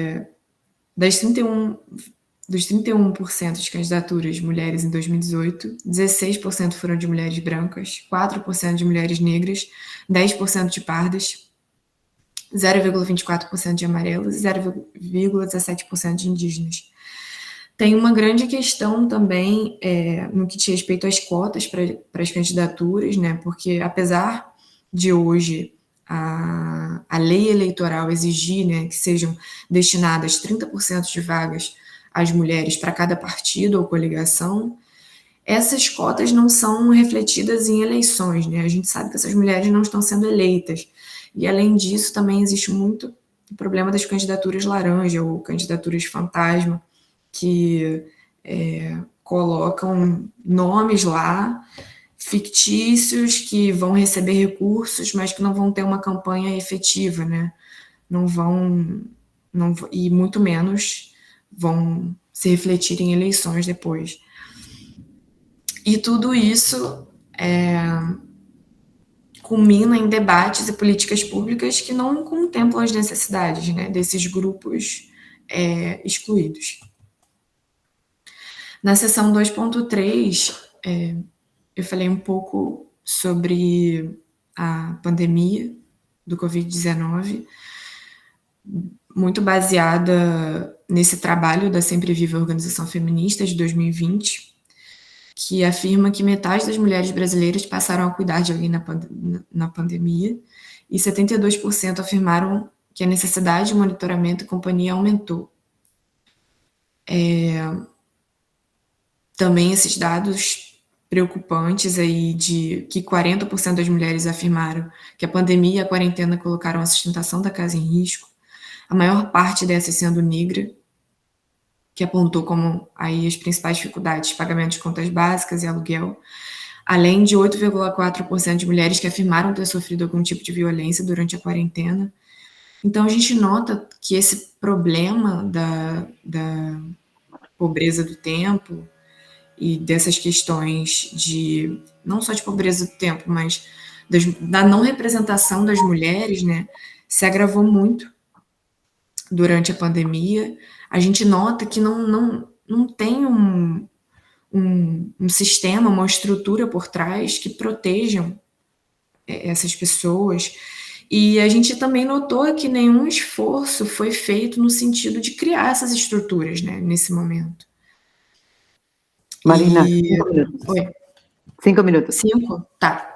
dos 31% de candidaturas de mulheres em 2018, 16% foram de mulheres brancas, 4% de mulheres negras, 10% de pardas, 0,24% de amarelos e 0,17% de indígenas. Tem uma grande questão também no que diz respeito às cotas para as candidaturas, né? Porque apesar de hoje a lei eleitoral exigir, né, que sejam destinadas 30% de vagas às mulheres para cada partido ou coligação, essas cotas não são refletidas em eleições, né? A gente sabe que essas mulheres não estão sendo eleitas. E, além disso, também existe muito o problema das candidaturas laranja ou candidaturas fantasma, que colocam nomes lá fictícios que vão receber recursos, mas que não vão ter uma campanha efetiva, né? E muito menos vão se refletir em eleições depois. E tudo isso culmina em debates e políticas públicas que não contemplam as necessidades, né, desses grupos excluídos. Na seção 2.3, eu falei um pouco sobre a pandemia do Covid-19, muito baseada nesse trabalho da Sempre Viva Organização Feminista de 2020, que afirma que metade das mulheres brasileiras passaram a cuidar de alguém na pandemia, e 72% afirmaram que a necessidade de monitoramento e companhia aumentou. Também esses dados preocupantes aí de que 40% das mulheres afirmaram que a pandemia e a quarentena colocaram a sustentação da casa em risco, a maior parte dessas sendo negra, que apontou como aí as principais dificuldades, pagamento de contas básicas e aluguel, além de 8,4% de mulheres que afirmaram ter sofrido algum tipo de violência durante a quarentena. Então, a gente nota que esse problema da pobreza do tempo e dessas questões de, não só de pobreza do tempo, mas da não representação das mulheres, né, se agravou muito durante a pandemia. A gente nota que não tem um sistema, uma estrutura por trás que protejam essas pessoas. E a gente também notou que nenhum esforço foi feito no sentido de criar essas estruturas, né, nesse momento. Marina, 5 minutos. Oi. 5 minutos. 5? Tá.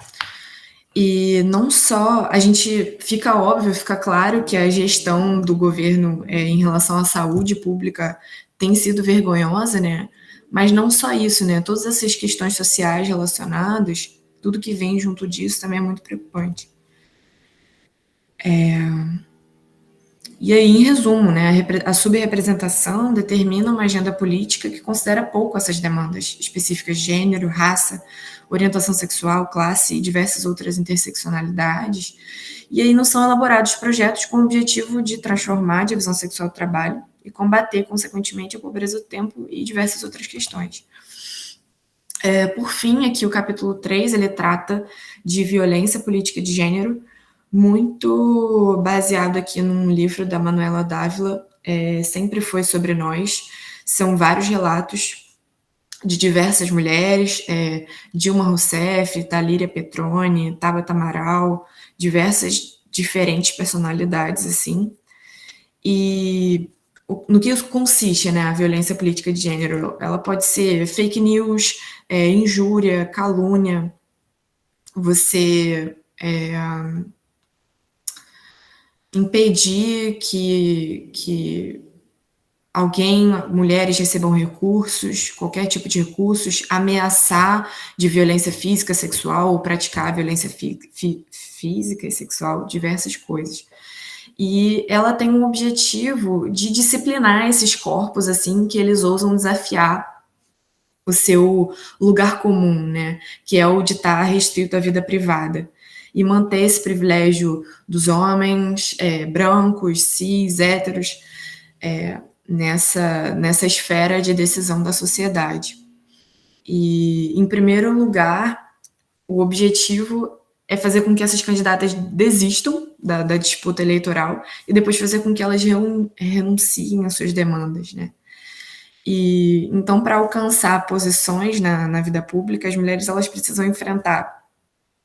E não só, a gente fica óbvio, fica claro que a gestão do governo em relação à saúde pública tem sido vergonhosa, né? Mas não só isso, né? Todas essas questões sociais relacionadas, tudo que vem junto disso também é muito preocupante. E aí, em resumo, né, a subrepresentação determina uma agenda política que considera pouco essas demandas específicas de gênero, raça, orientação sexual, classe e diversas outras interseccionalidades. E aí não são elaborados projetos com o objetivo de transformar a divisão sexual do trabalho e combater, consequentemente, a pobreza do tempo e diversas outras questões. Por fim, aqui o capítulo 3, ele trata de violência política de gênero, muito baseado aqui num livro da Manuela Dávila, Sempre Foi Sobre Nós. São vários relatos de diversas mulheres, Dilma Rousseff, Thalíria Petroni, Tabata Amaral, diversas diferentes personalidades, assim. E no que consiste, né, a violência política de gênero. Ela pode ser fake news, injúria, calúnia, você impedir que alguém, mulheres recebam recursos, qualquer tipo de recursos, ameaçar de violência física, sexual, ou praticar violência física e sexual, diversas coisas. E ela tem um objetivo de disciplinar esses corpos, assim, que eles ousam desafiar o seu lugar comum, né? Que é o de estar restrito à vida privada. E manter esse privilégio dos homens brancos, cis, héteros, nessa esfera de decisão da sociedade. E, em primeiro lugar, o objetivo é fazer com que essas candidatas desistam da disputa eleitoral e depois fazer com que elas renunciem às suas demandas, né? E então, para alcançar posições na vida pública, as mulheres elas precisam enfrentar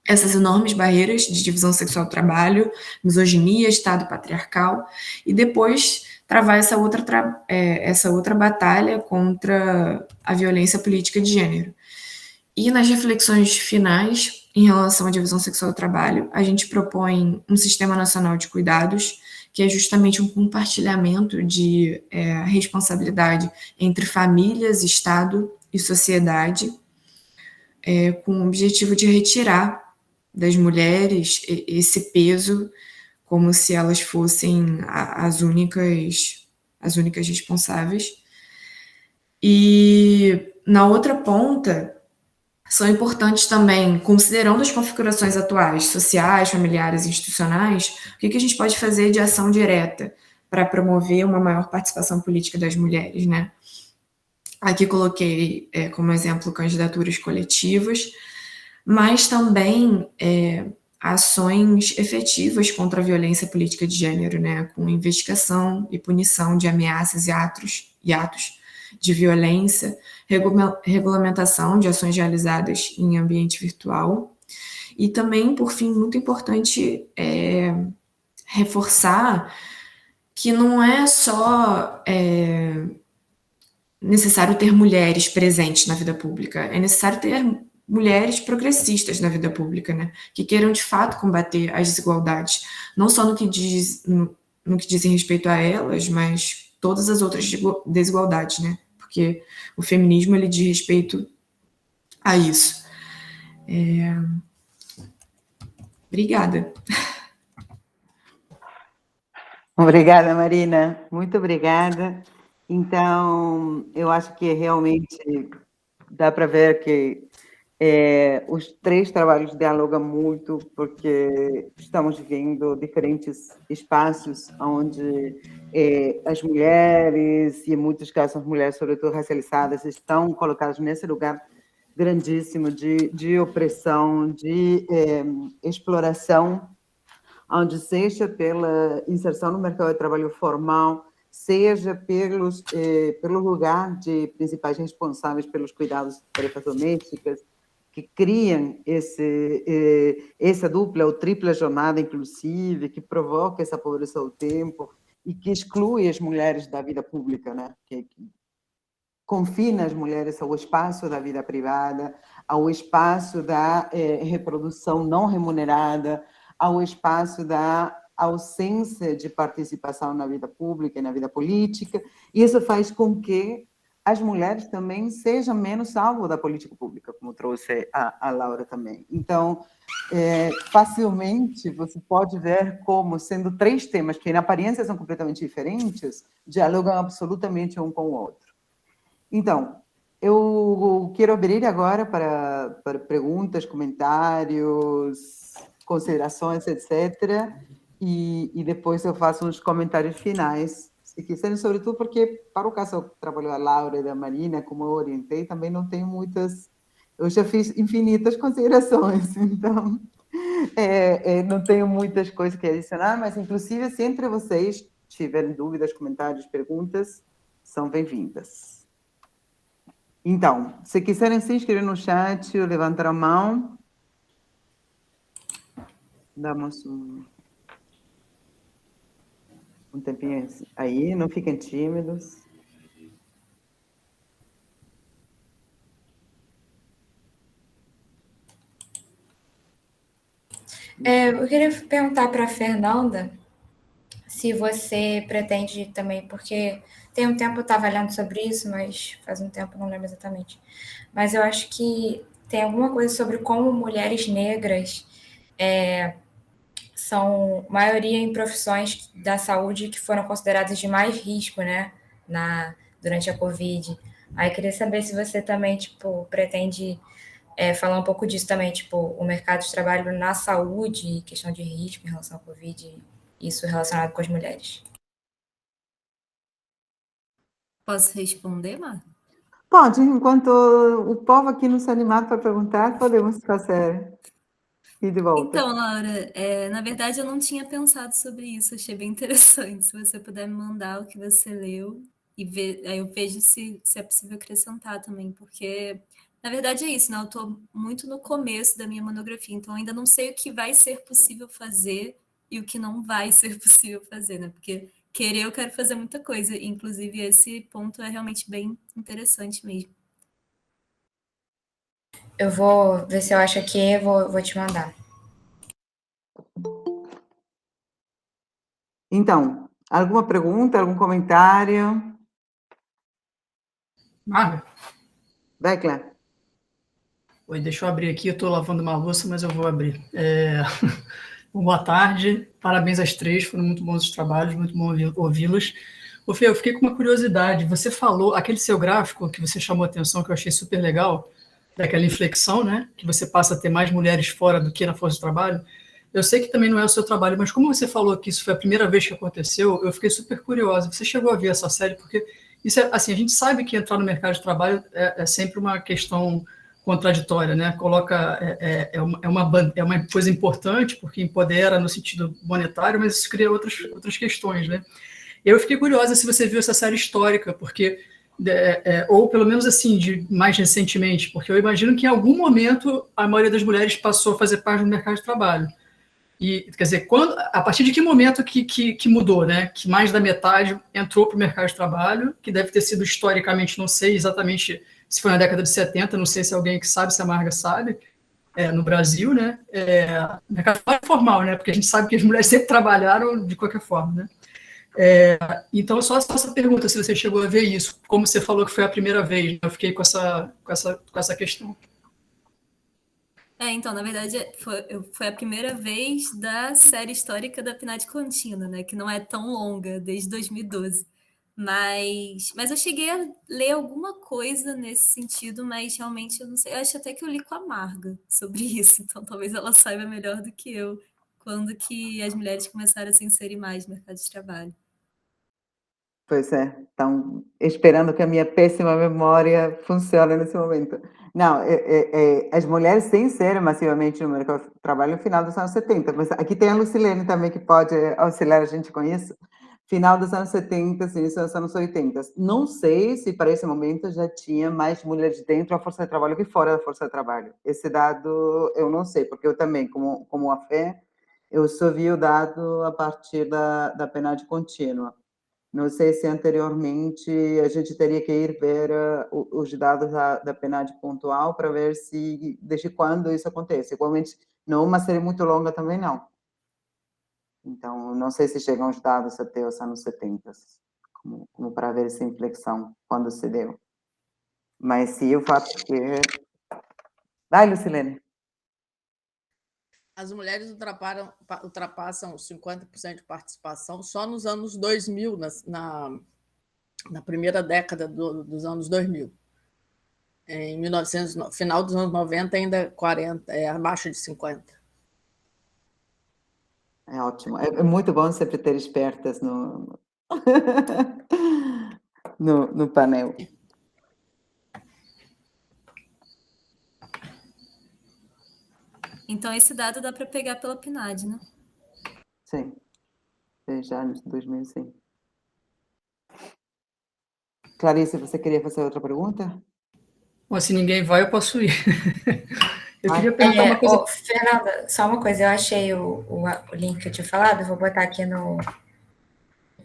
essas enormes barreiras de divisão sexual do trabalho, misoginia, Estado patriarcal, e depois travar essa outra batalha contra a violência política de gênero. E nas reflexões finais, em relação à divisão sexual do trabalho, a gente propõe um sistema nacional de cuidados, que é justamente um compartilhamento de responsabilidade entre famílias, Estado e sociedade, com o objetivo de retirar das mulheres esse peso, como se elas fossem as únicas responsáveis. E na outra ponta, são importantes também, considerando as configurações atuais, sociais, familiares e institucionais, o que a gente pode fazer de ação direta para promover uma maior participação política das mulheres, né? Aqui coloquei como exemplo candidaturas coletivas, mas também ações efetivas contra a violência política de gênero, né? Com investigação e punição de ameaças e atos de violência, regulamentação de ações realizadas em ambiente virtual, e também, por fim, muito importante reforçar que não é só necessário ter mulheres presentes na vida pública, é necessário ter mulheres progressistas na vida pública, né, que queiram de fato combater as desigualdades, não só no que dizem respeito a elas, mas todas as outras desigualdades, né, porque o feminismo ele diz respeito a isso. Obrigada. Obrigada, Marina. Muito obrigada. Então, eu acho que realmente dá para ver que os três trabalhos dialogam muito, porque estamos vivendo diferentes espaços onde as mulheres, e em muitos casos as mulheres, sobretudo racializadas, estão colocadas nesse lugar grandíssimo de opressão, de exploração, onde seja pela inserção no mercado de trabalho formal, seja pelo lugar de principais responsáveis pelos cuidados de tarefas domésticas, que criam essa dupla ou tripla jornada, inclusive, que provoca essa pobreza ao tempo e que exclui as mulheres da vida pública, né? Que confina as mulheres ao espaço da vida privada, ao espaço da reprodução não remunerada, ao espaço da ausência de participação na vida pública e na vida política. E isso faz com que as mulheres também sejam menos alvo da política pública, como trouxe a Laura também. Então, facilmente você pode ver como, sendo três temas que, na aparência, são completamente diferentes, dialogam absolutamente um com o outro. Então, eu quero abrir agora para perguntas, comentários, considerações, etc. E depois eu faço uns comentários finais, se quiserem, sobretudo porque, para o caso que trabalhou a Laura e da Marina, como eu orientei, também não tenho muitas... Eu já fiz infinitas considerações, então não tenho muitas coisas que adicionar, mas, inclusive, se entre vocês tiverem dúvidas, comentários, perguntas, são bem-vindas. Então, se quiserem se inscrever no chat, levantar a mão. Damos um um tempinho aí, não fiquem tímidos. Eu queria perguntar para a Fernanda se você pretende também, porque tem um tempo eu estava lendo sobre isso, mas faz um tempo não lembro exatamente. Mas eu acho que tem alguma coisa sobre como mulheres negras são maioria em profissões da saúde que foram consideradas de mais risco, né, durante a Covid. Aí queria saber se você também, tipo, pretende falar um pouco disso também, tipo, o mercado de trabalho na saúde, questão de risco em relação à Covid, isso relacionado com as mulheres. Posso responder, Mar? Pode, enquanto o povo aqui não se animar para perguntar, podemos fazer e de volta. Então, Laura, na verdade eu não tinha pensado sobre isso, achei bem interessante. Se você puder me mandar o que você leu e ver, aí eu vejo se é possível acrescentar também, porque na verdade é isso, né? Eu estou muito no começo da minha monografia, então ainda não sei o que vai ser possível fazer e o que não vai ser possível fazer, né? Porque querer eu quero fazer muita coisa, inclusive esse ponto é realmente bem interessante mesmo. Eu vou ver se eu acho aqui e vou te mandar. Então, alguma pergunta, algum comentário? Marga, Vai, Clé. oi, deixa eu abrir aqui, eu estou lavando uma louça, mas eu vou abrir. Boa tarde, parabéns às três, foram muito bons os trabalhos, muito bom ouvi-los. Ô, Fê, eu fiquei com uma curiosidade, você falou, aquele seu gráfico que você chamou a atenção, que eu achei super legal, daquela inflexão, né, que você passa a ter mais mulheres fora do que na força de trabalho. Eu sei que também não é o seu trabalho, mas como você falou que isso foi a primeira vez que aconteceu, eu fiquei super curiosa. Você chegou a ver essa série? Porque isso é, assim, a gente sabe que entrar no mercado de trabalho é sempre uma questão contraditória, né? Coloca é uma coisa importante porque empodera no sentido monetário, mas isso cria outras questões, né? Eu fiquei curiosa se você viu essa série histórica, porque ou pelo menos assim de mais recentemente, porque eu imagino que em algum momento a maioria das mulheres passou a fazer parte do mercado de trabalho. E quer dizer, a partir de que momento que mudou, né? Que mais da metade entrou para o mercado de trabalho, que deve ter sido historicamente, não sei exatamente se foi na década de 70, não sei se alguém que sabe, se a Marga sabe, no Brasil, né? Mercado formal, né? Porque a gente sabe que as mulheres sempre trabalharam de qualquer forma, né? Então, só essa pergunta, se você chegou a ver isso, como você falou que foi a primeira vez, né? Eu fiquei com essa questão. Então, na verdade, foi a primeira vez da série histórica da PNAD contínua, né? Que não é tão longa, desde 2012. Mas eu cheguei a ler alguma coisa nesse sentido, mas realmente eu não sei. Eu acho até que eu li com a Marga sobre isso, então talvez ela saiba melhor do que eu quando que as mulheres começaram a se inserir mais no mercado de trabalho. Pois é, estão esperando que a minha péssima memória funcione nesse momento. Não, as mulheres se inserem massivamente no mercado de trabalho no final dos anos 70, mas aqui tem a Lucilene também que pode auxiliar a gente com isso. Final dos anos 70, início dos anos 80. Não sei se para esse momento já tinha mais mulheres dentro da força de trabalho que fora da força de trabalho. Esse dado eu não sei, porque eu também, como a Fé, eu só vi o dado a partir da PNAD contínua. Não sei se anteriormente a gente teria que ir ver os dados da PNAD pontual para ver se desde quando isso acontece. Igualmente, não uma série muito longa também não. Então, não sei se chegam os dados até os anos 70, como para ver essa inflexão, quando se deu. Mas sim, o fato que... Vai, Lucilene. As mulheres ultrapassam os 50% de participação só nos anos 2000, na primeira década dos anos 2000. Em 1900, final dos anos 90, ainda 40, abaixo de 50%. É ótimo. É muito bom sempre ter espertas no painel. Então, esse dado dá para pegar pela PNAD, né? Sim. Já em 2000, sim. Clarice, você queria fazer outra pergunta? Bom, se ninguém vai, eu posso ir. Eu queria perguntar uma coisa. Fernanda, só uma coisa, eu achei o link que eu tinha falado, vou botar aqui no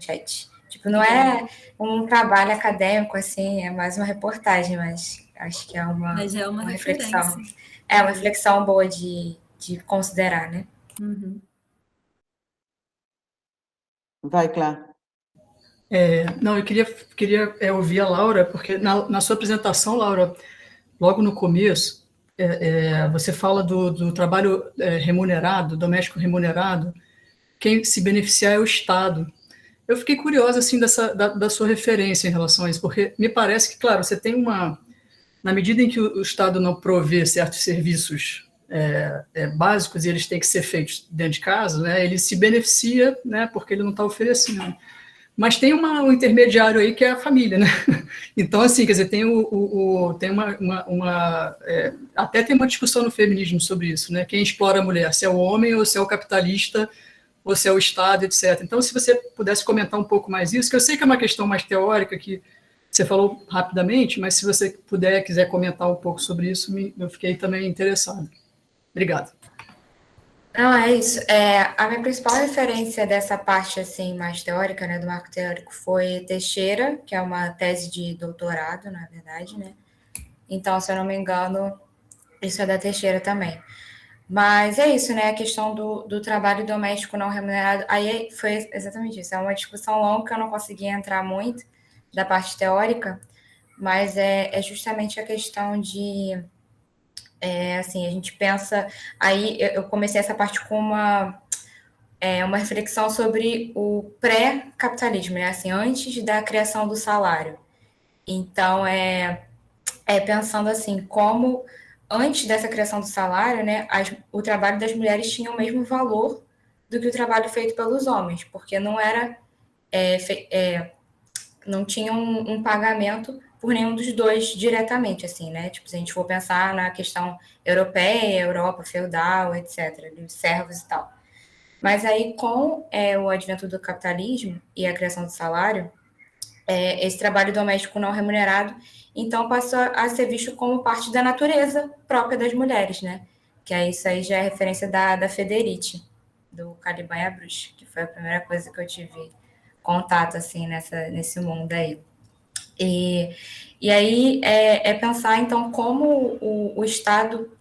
chat. Tipo, não é um trabalho acadêmico, assim, é mais uma reportagem, mas acho que é Mas é uma reflexão. Reflexão. É uma reflexão boa de considerar, né? Uhum. Vai, Clá. Não, eu queria ouvir a Laura, porque na sua apresentação, Laura, logo no começo, você fala do trabalho remunerado, doméstico remunerado, quem se beneficiar é o Estado. Eu fiquei curiosa assim, da sua referência em relação a isso, porque me parece que, claro, você tem na medida em que o Estado não provê certos serviços básicos e eles têm que ser feitos dentro de casa, né, ele se beneficia, né, porque ele não está oferecendo. Mas tem um intermediário aí que é a família, né? Então, assim, quer dizer, tem até tem uma discussão no feminismo sobre isso, né? Quem explora a mulher, se é o homem ou se é o capitalista, ou se é o Estado, etc. Então, se você pudesse comentar um pouco mais isso, que eu sei que é uma questão mais teórica, que você falou rapidamente, mas se você quiser comentar um pouco sobre isso, eu fiquei também interessado. Obrigado. Não, é isso. A minha principal referência dessa parte assim mais teórica, né, do marco teórico, foi Teixeira, que é uma tese de doutorado, na verdade, né? Então, se eu não me engano, isso é da Teixeira também. Mas é isso, né? A questão do trabalho doméstico não remunerado. Aí foi exatamente isso. É uma discussão longa que eu não consegui entrar muito da parte teórica, mas é justamente a questão de assim, a gente pensa. Aí eu comecei essa parte com uma reflexão sobre o pré-capitalismo, né? Assim, antes da criação do salário. Então, pensando assim, como antes dessa criação do salário, né, o trabalho das mulheres tinha o mesmo valor do que o trabalho feito pelos homens, porque não era não tinha um pagamento por nenhum dos dois diretamente, assim, né? Tipo, se a gente for pensar na questão europeia, Europa feudal, etc., dos servos e tal. Mas aí, com o advento do capitalismo e a criação do salário, esse trabalho doméstico não remunerado, então passou a ser visto como parte da natureza própria das mulheres, né? Que aí isso aí já é referência da Federici, do Caliban e a Bruxa, que foi a primeira coisa que eu tive contato, assim, nesse mundo aí. E aí pensar, então, como o Estado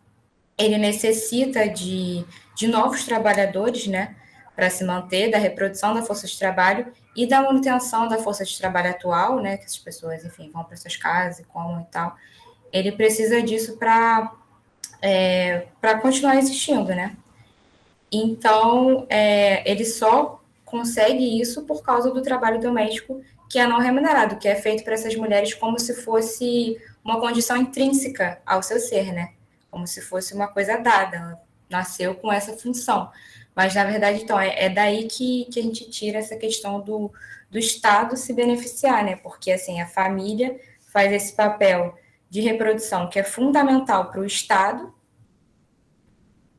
ele necessita de novos trabalhadores, né, para se manter, da reprodução da força de trabalho e da manutenção da força de trabalho atual, né, que as pessoas, enfim, vão para suas casas e comam e tal. Ele precisa disso para continuar existindo, né? Então, ele só consegue isso por causa do trabalho doméstico que é não remunerado, que é feito para essas mulheres como se fosse uma condição intrínseca ao seu ser, né? Como se fosse uma coisa dada, ela nasceu com essa função. Mas, na verdade, então, é daí que a gente tira essa questão do Estado se beneficiar, né? Porque, assim, a família faz esse papel de reprodução que é fundamental para o Estado,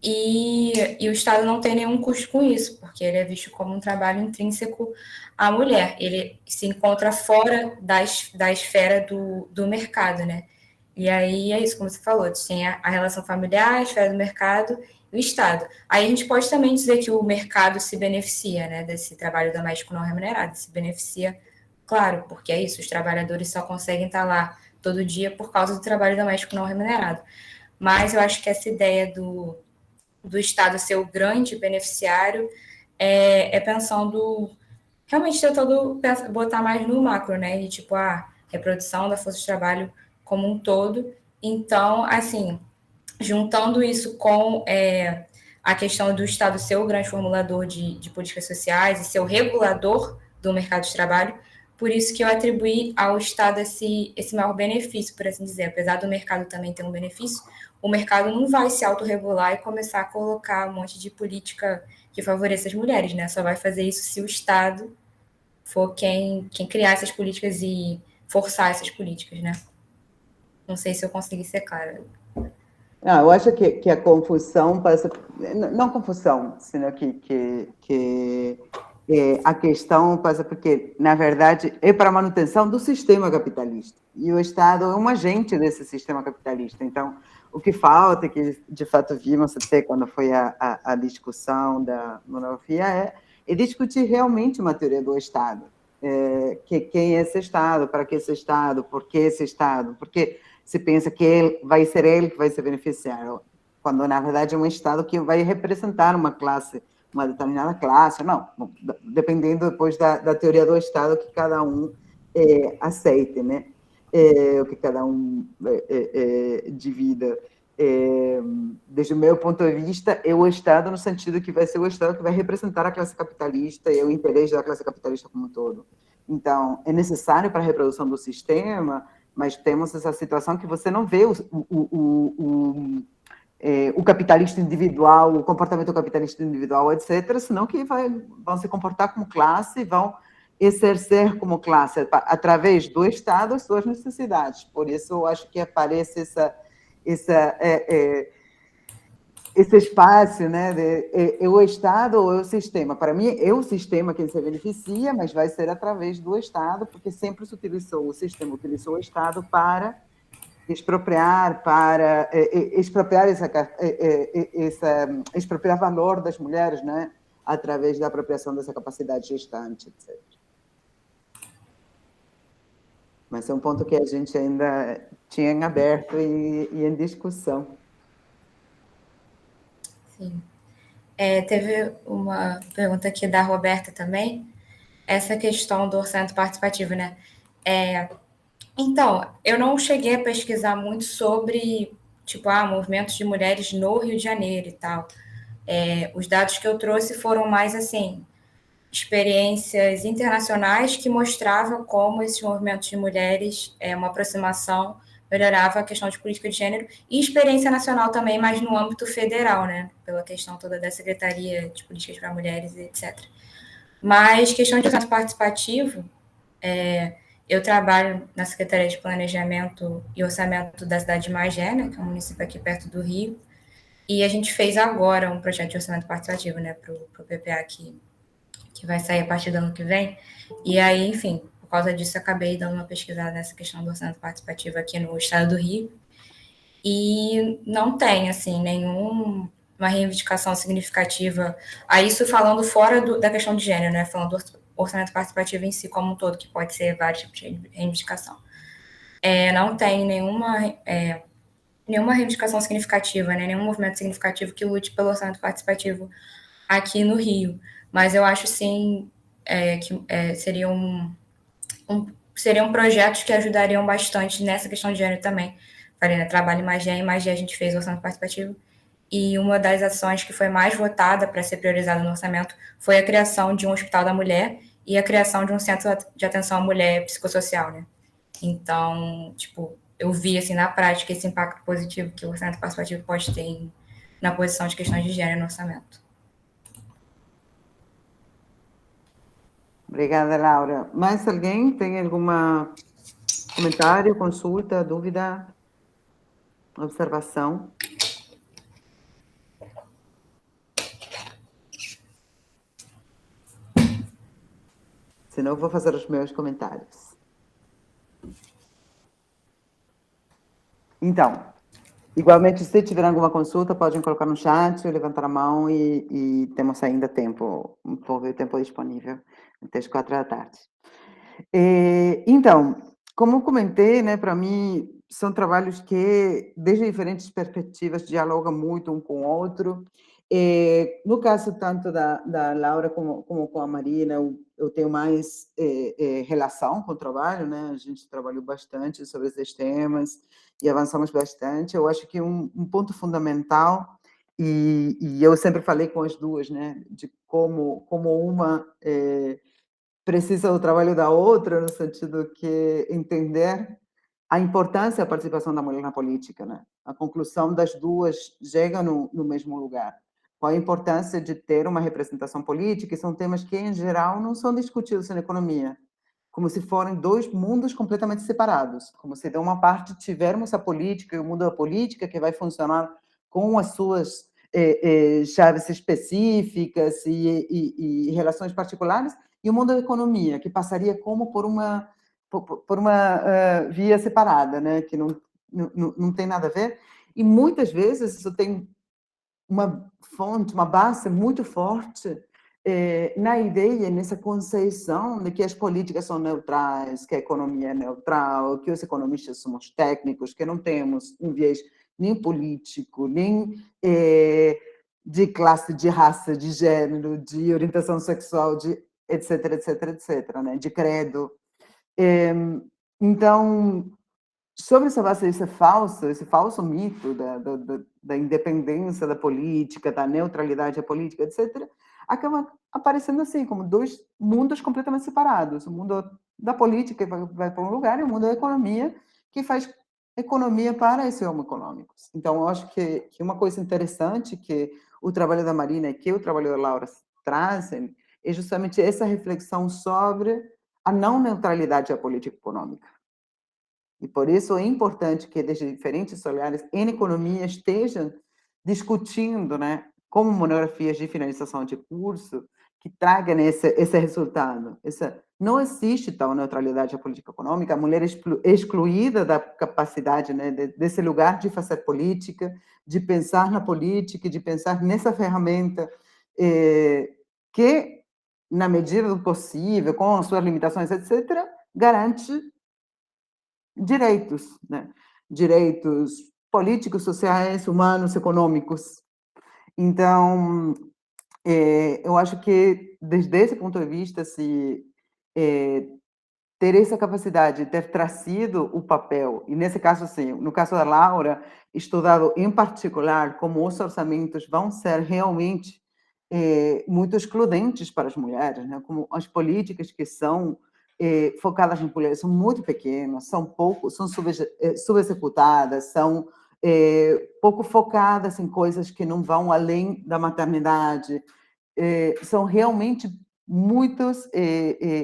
e o Estado não tem nenhum custo com isso, porque ele é visto como um trabalho intrínseco à mulher. Ele se encontra fora da esfera do mercado, né? E aí é isso, como você falou, tem a relação familiar, a esfera do mercado e o Estado. Aí a gente pode também dizer que o mercado se beneficia, né, desse trabalho doméstico não remunerado, se beneficia, claro, porque é isso, os trabalhadores só conseguem estar lá todo dia por causa do trabalho doméstico não remunerado. Mas eu acho que essa ideia do Estado ser o grande beneficiário pensando, realmente tentando botar mais no macro, né? E tipo, a reprodução da força de trabalho como um todo. Então, assim, juntando isso com a questão do Estado ser o grande formulador de políticas sociais e ser o regulador do mercado de trabalho, por isso que eu atribuí ao Estado esse maior benefício, por assim dizer. Apesar do mercado também ter um benefício, o mercado não vai se autorregular e começar a colocar um monte de política que favoreça as mulheres, né? Só vai fazer isso se o Estado for quem criar essas políticas e forçar essas políticas, né? Não sei se eu consegui ser clara. Não, eu acho que a confusão passa... Não confusão, senão que a questão passa porque, na verdade, é para a manutenção do sistema capitalista. E o Estado é um agente desse sistema capitalista. Então, o que falta, que de fato vimos até quando foi a discussão da monografia, é discutir realmente uma teoria do Estado. Quem é esse Estado, para que esse Estado, por que esse Estado, porque se pensa que vai ser ele que vai se beneficiar, quando na verdade é um Estado que vai representar uma classe, uma determinada classe, não, dependendo depois da teoria do Estado que cada um aceite, né? O que cada um divida. Desde o meu ponto de vista, é o Estado no sentido que vai ser o Estado que vai representar a classe capitalista e o interesse da classe capitalista como um todo. Então, é necessário para a reprodução do sistema, mas temos essa situação que você não vê o capitalista individual, o comportamento capitalista individual, etc., senão que vão se comportar como classe, vão exercer como classe, através do Estado, as suas necessidades. Por isso, eu acho que aparece esse espaço, né, é o Estado ou é o sistema. Para mim, é o sistema quem se beneficia, mas vai ser através do Estado, porque sempre se utilizou, o sistema utilizou o Estado para expropriar expropriar valor das mulheres, né, através da apropriação dessa capacidade gestante, etc. Mas é um ponto que a gente ainda tinha em aberto e em discussão. Sim. Teve uma pergunta aqui da Roberta também, essa questão do orçamento participativo, né? Então, eu não cheguei a pesquisar muito sobre, movimentos de mulheres no Rio de Janeiro e tal. Os dados que eu trouxe foram mais, assim, experiências internacionais que mostravam como esses movimentos de mulheres, uma aproximação, melhorava a questão de política de gênero, e experiência nacional também, mas no âmbito federal, né? Pela questão toda da Secretaria de Políticas para Mulheres, etc. Mas, questão de orçamento participativo, eu trabalho na Secretaria de Planejamento e Orçamento da cidade de Magé, né, que é um município aqui perto do Rio, e a gente fez agora um projeto de orçamento participativo, né, para o PPA que vai sair a partir do ano que vem, e aí, enfim, por causa disso, acabei dando uma pesquisada nessa questão do orçamento participativo aqui no estado do Rio, e não tem, assim, nenhuma reivindicação significativa a isso, falando fora da questão de gênero, né, falando do orçamento participativo em si como um todo, que pode ser vários tipos de reivindicação. Não tem nenhuma reivindicação significativa, né, nenhum movimento significativo que lute pelo orçamento participativo aqui no Rio, mas eu acho, sim, que seriam projetos que ajudariam bastante nessa questão de gênero também. Falei, né, trabalho em Magé, a gente fez o orçamento participativo, e uma das ações que foi mais votada para ser priorizada no orçamento foi a criação de um hospital da mulher e a criação de um centro de atenção à mulher psicossocial, né? Então, eu vi, assim, na prática, esse impacto positivo que o orçamento participativo pode ter na posição de questões de gênero no orçamento. Obrigada, Laura. Mais alguém tem algum comentário, consulta, dúvida, observação? Senão eu vou fazer os meus comentários. Então, igualmente, se tiver alguma consulta, podem colocar no chat, levantar a mão e temos ainda tempo, um pouco de tempo disponível, até as 4h. Então, como comentei, né, para mim, são trabalhos que, desde diferentes perspectivas, dialogam muito um com o outro. No caso tanto da Laura como com a Marina, eu tenho mais relação com o trabalho, né? A gente trabalhou bastante sobre esses temas e avançamos bastante. Eu acho que um ponto fundamental, e eu sempre falei com as duas, né, de como uma precisa do trabalho da outra, no sentido que entender a importância da participação da mulher na política, né? A conclusão das duas chega no mesmo lugar. Qual a importância de ter uma representação política? E são temas que, em geral, não são discutidos na economia, como se forem dois mundos completamente separados, como se de uma parte tivermos a política e o mundo da política que vai funcionar com as suas chaves específicas e relações particulares, e o mundo da economia, que passaria como por uma via separada, né? Que não tem nada a ver, e muitas vezes isso tem uma fonte, uma base muito forte na ideia, nessa concepção de que as políticas são neutrais, que a economia é neutral, que os economistas somos técnicos, que não temos um viés nem político, nem de classe, de raça, de gênero, de orientação sexual, de etc, etc, etc, né? De credo. Então, sobre essa base desse falso mito da independência da política, da neutralidade da política, etc., acaba aparecendo assim, como dois mundos completamente separados. O mundo da política vai para um lugar e o mundo da economia, que faz economia para esse homo econômicos. Então, eu acho que uma coisa interessante que o trabalho da Marina e que o trabalho da Laura trazem é justamente essa reflexão sobre a não neutralidade da política econômica. E por isso é importante que, desde diferentes olhares, em economia estejam discutindo, né, como monografias de finalização de curso, que tragam esse resultado. Não existe tal neutralidade da política econômica, a mulher excluída da capacidade, né, desse lugar de fazer política, de pensar na política, de pensar nessa ferramenta que, na medida do possível, com as suas limitações, etc., garante direitos, né? Direitos políticos, sociais, humanos, econômicos. Então, eu acho que, desde esse ponto de vista, ter essa capacidade de ter trazido o papel, e nesse caso, sim, no caso da Laura, estudado em particular como os orçamentos vão ser realmente muito excludentes para as mulheres, né? Como as políticas que são focadas em mulheres são muito pequenas, são subexecutadas, são pouco focadas em coisas que não vão além da maternidade, são realmente muitos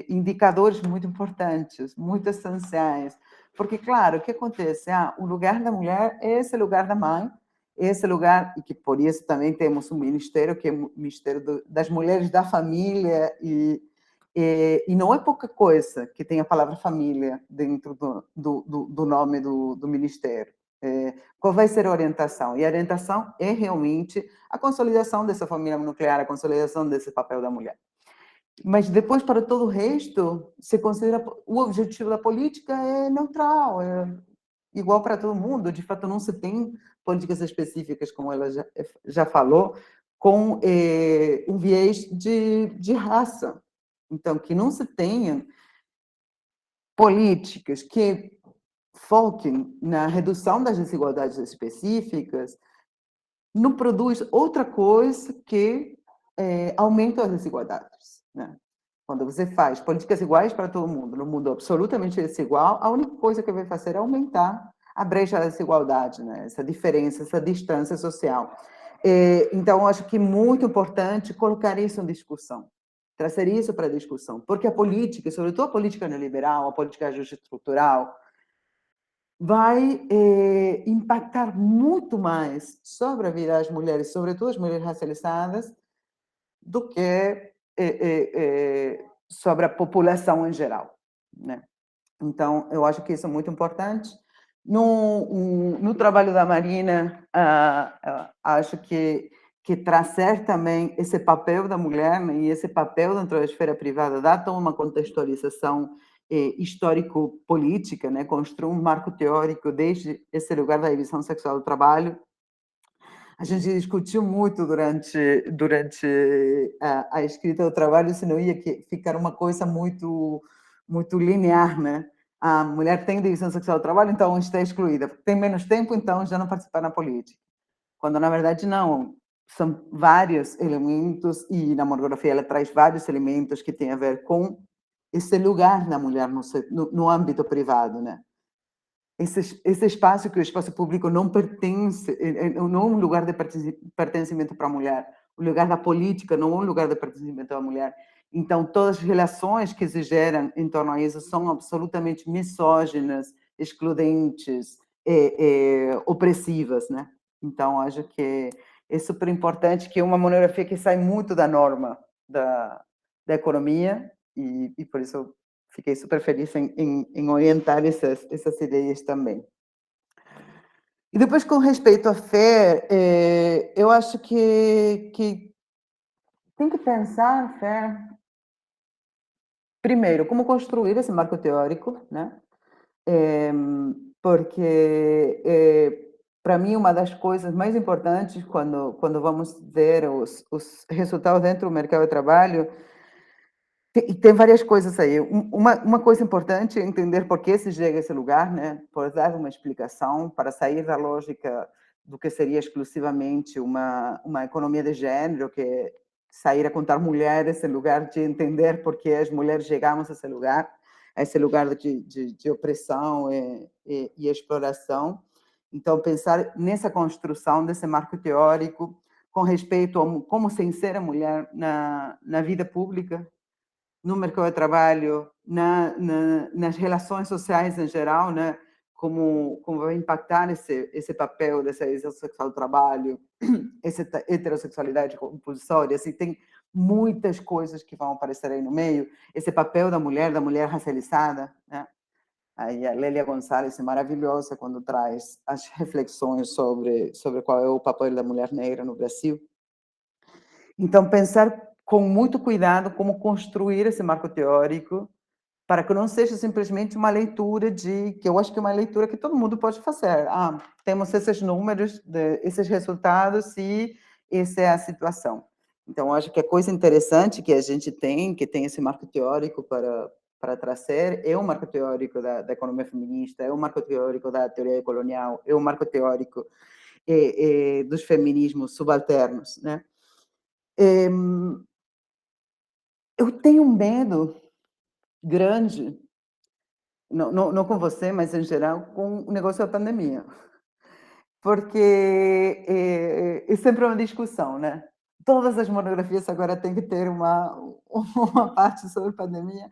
indicadores muito importantes, muito essenciais, porque, claro, o que acontece? O lugar da mulher é esse lugar da mãe, esse lugar, e que por isso também temos um ministério, que é o Ministério das Mulheres da Família, e não é pouca coisa que tem a palavra família dentro do nome do ministério. Qual vai ser a orientação? E a orientação é realmente a consolidação dessa família nuclear, a consolidação desse papel da mulher. Mas depois, para todo o resto, se considera o objetivo da política é neutral, é igual para todo mundo. De fato, não se tem políticas específicas, como ela já falou, com um viés de raça. Então, que não se tenham políticas que foquem na redução das desigualdades específicas, não produz outra coisa que aumento as desigualdades, né? Quando você faz políticas iguais para todo mundo, no mundo absolutamente desigual, a única coisa que vai fazer é aumentar a brecha da desigualdade, né? Essa diferença, essa distância social. Então, eu acho que é muito importante colocar isso em discussão, trazer isso para a discussão, porque a política, sobretudo a política neoliberal, a política de ajuste estrutural, vai impactar muito mais sobre a vida das mulheres, sobretudo as mulheres racializadas, do que sobre a população em geral, né? Então, eu acho que isso é muito importante. No trabalho da Marina, acho que trazer também esse papel da mulher, né, e esse papel dentro da esfera privada dá toda uma contextualização histórico-política, né? Construir um marco teórico desde esse lugar da divisão sexual do trabalho. A gente discutiu muito durante a escrita do trabalho, senão ia ficar uma coisa muito linear, né? A mulher tem divisão sexual do trabalho, então está excluída. Tem menos tempo, então já não participa na política. Quando, na verdade, não. São vários elementos, e na monografia ela traz vários elementos que têm a ver com esse lugar da mulher no âmbito privado, né? Esse espaço, que o espaço público não pertence, não é um lugar de pertencimento para a mulher. O lugar da política não é um lugar de pertencimento da mulher. Então, todas as relações que se geram em torno a isso são absolutamente misóginas, excludentes, opressivas, né? Então, acho que é super importante, que é uma monografia que sai muito da norma da economia, e por isso fiquei super feliz em orientar essas ideias também. E depois, com respeito à fé, eu acho que tem que pensar, Fer, primeiro, como construir esse marco teórico, né? Porque, para mim, uma das coisas mais importantes quando vamos ver os resultados dentro do mercado de trabalho, tem várias coisas aí. Uma coisa importante é entender por que se chega a esse lugar, né? Por dar uma explicação, para sair da lógica do que seria exclusivamente uma economia de gênero, que é sair a contar mulheres, em lugar de entender por que as mulheres chegamos a esse lugar de opressão e exploração. Então, pensar nessa construção desse marco teórico com respeito a como se insere a mulher na vida pública, no mercado de trabalho, nas relações sociais em geral, né? Como vai impactar esse papel dessa sexual do trabalho, essa heterossexualidade compulsória, assim, tem muitas coisas que vão aparecer aí no meio, esse papel da mulher racializada, né? Aí a Lélia Gonçalves é maravilhosa quando traz as reflexões sobre qual é o papel da mulher negra no Brasil. Então, pensar com muito cuidado como construir esse marco teórico para que não seja simplesmente uma leitura que eu acho que é uma leitura que todo mundo pode fazer. Temos esses números, esses resultados e essa é a situação. Então, eu acho que a coisa interessante que a gente tem, que tem esse marco teórico para trazer, é o marco teórico da economia feminista, é o marco teórico da teoria colonial, é o marco teórico dos feminismos subalternos, né? Eu tenho um medo grande, não com você, mas em geral, com o negócio da pandemia. Porque é sempre uma discussão, né? Todas as monografias agora têm que ter uma parte sobre pandemia,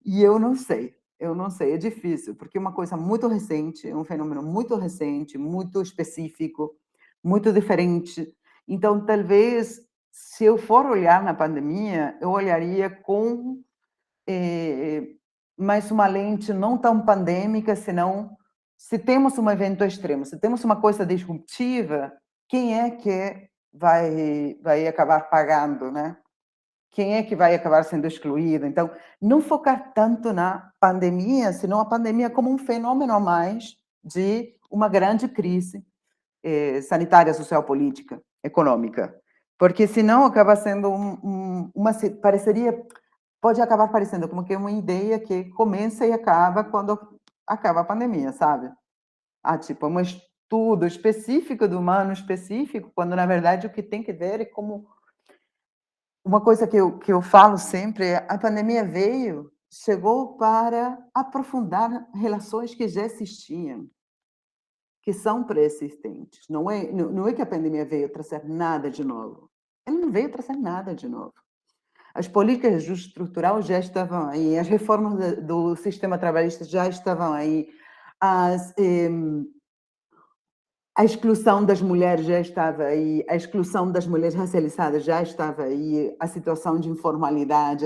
e eu não sei, é difícil, porque é uma coisa muito recente, é um fenômeno muito recente, muito específico, muito diferente. Então, talvez, se eu for olhar na pandemia, eu olharia com mais uma lente não tão pandêmica, senão, se temos um evento extremo, se temos uma coisa disruptiva, quem é que vai acabar pagando, né? Quem é que vai acabar sendo excluído? Então, não focar tanto na pandemia, senão a pandemia como um fenômeno a mais de uma grande crise sanitária, social, política, econômica. Porque senão acaba sendo pode acabar parecendo como que é uma ideia que começa e acaba quando acaba a pandemia, sabe? Tipo, um estudo específico do humano específico, quando na verdade o que tem que ver é como uma coisa que eu falo sempre é a pandemia chegou para aprofundar relações que já existiam, que são pré-existentes. Não é que a pandemia veio trazer nada de novo. Ela não veio trazer nada de novo. As políticas de ajuste estrutural já estavam aí, as reformas do sistema trabalhista já estavam aí, a exclusão das mulheres já estava aí, a exclusão das mulheres racializadas já estava aí, a situação de informalidade,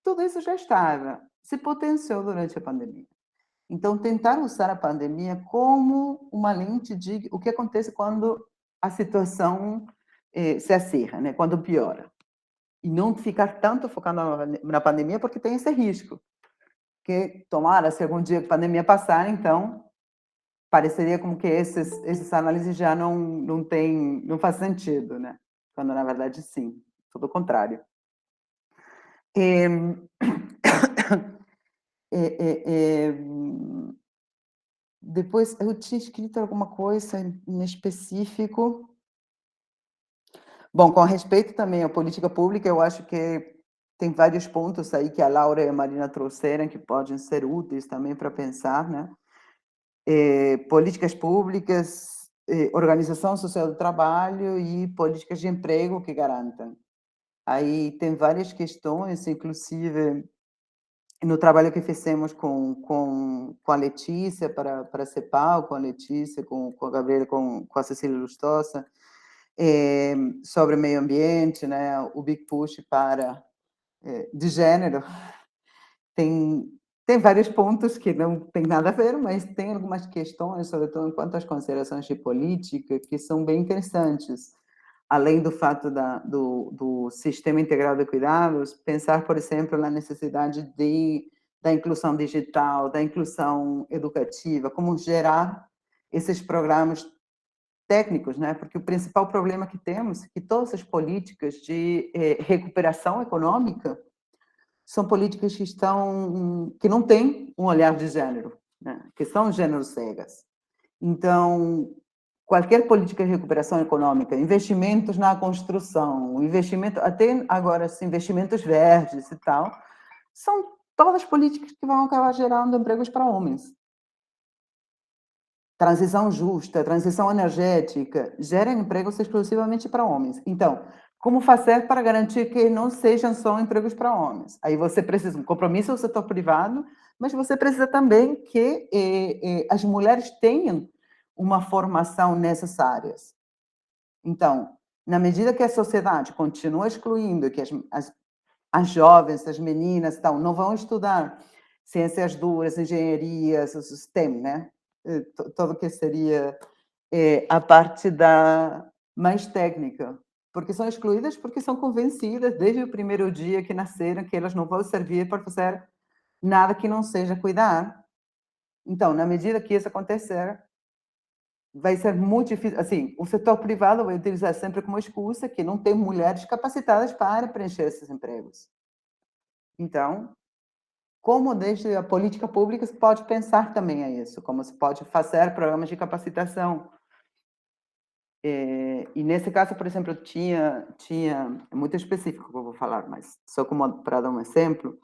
tudo isso já estava, se potenciou durante a pandemia. Então, tentar usar a pandemia como uma lente de o que acontece quando a situação se acirra, né? Quando piora. E não ficar tanto focado na pandemia, porque tem esse risco. Que tomara, se algum dia a pandemia passar, então, pareceria como que esses análises já não faz sentido, né? Quando, na verdade, sim. Tudo o contrário. Depois, eu tinha escrito alguma coisa em específico. Bom, com respeito também à política pública, eu acho que tem vários pontos aí que a Laura e a Marina trouxeram que podem ser úteis também para pensar, né? Políticas públicas, organização social do trabalho e políticas de emprego que garantam. Aí tem várias questões, inclusive no trabalho que fizemos com a Letícia para a CEPAL, com a Letícia, com a Gabriela, com a Cecília Lustosa, sobre meio ambiente, né, o Big Push de gênero, tem vários pontos que não tem nada a ver, mas tem algumas questões, sobretudo quanto às considerações de política, que são bem interessantes. além do fato do sistema integrado de cuidados, pensar, por exemplo, na necessidade da inclusão digital, da inclusão educativa, como gerar esses programas técnicos, né? Porque o principal problema que temos é que todas as políticas de recuperação econômica são políticas que não têm um olhar de gênero, né? Que são gêneros cegas. Então, qualquer política de recuperação econômica, investimentos na construção, investimento, até agora, investimentos verdes e tal, são todas políticas que vão acabar gerando empregos para homens. Transição justa, transição energética, geram empregos exclusivamente para homens. Então, como fazer para garantir que não sejam só empregos para homens? Aí você precisa de um compromisso do setor privado, mas você precisa também que as mulheres tenham uma formação nessas áreas. Então, na medida que a sociedade continua excluindo, que as jovens, as meninas, não vão estudar ciências duras, engenharias, o STEM, né? Tudo que seria a parte mais técnica, porque são excluídas porque são convencidas desde o primeiro dia que nasceram que elas não vão servir para fazer nada que não seja cuidar. Então, na medida que isso acontecer, vai ser muito difícil. Assim, o setor privado vai utilizar sempre como excusa que não tem mulheres capacitadas para preencher esses empregos. Então, como desde a política pública se pode pensar também a isso, como se pode fazer programas de capacitação. E nesse caso, por exemplo, tinha é muito específico que eu vou falar, mas só como para dar um exemplo,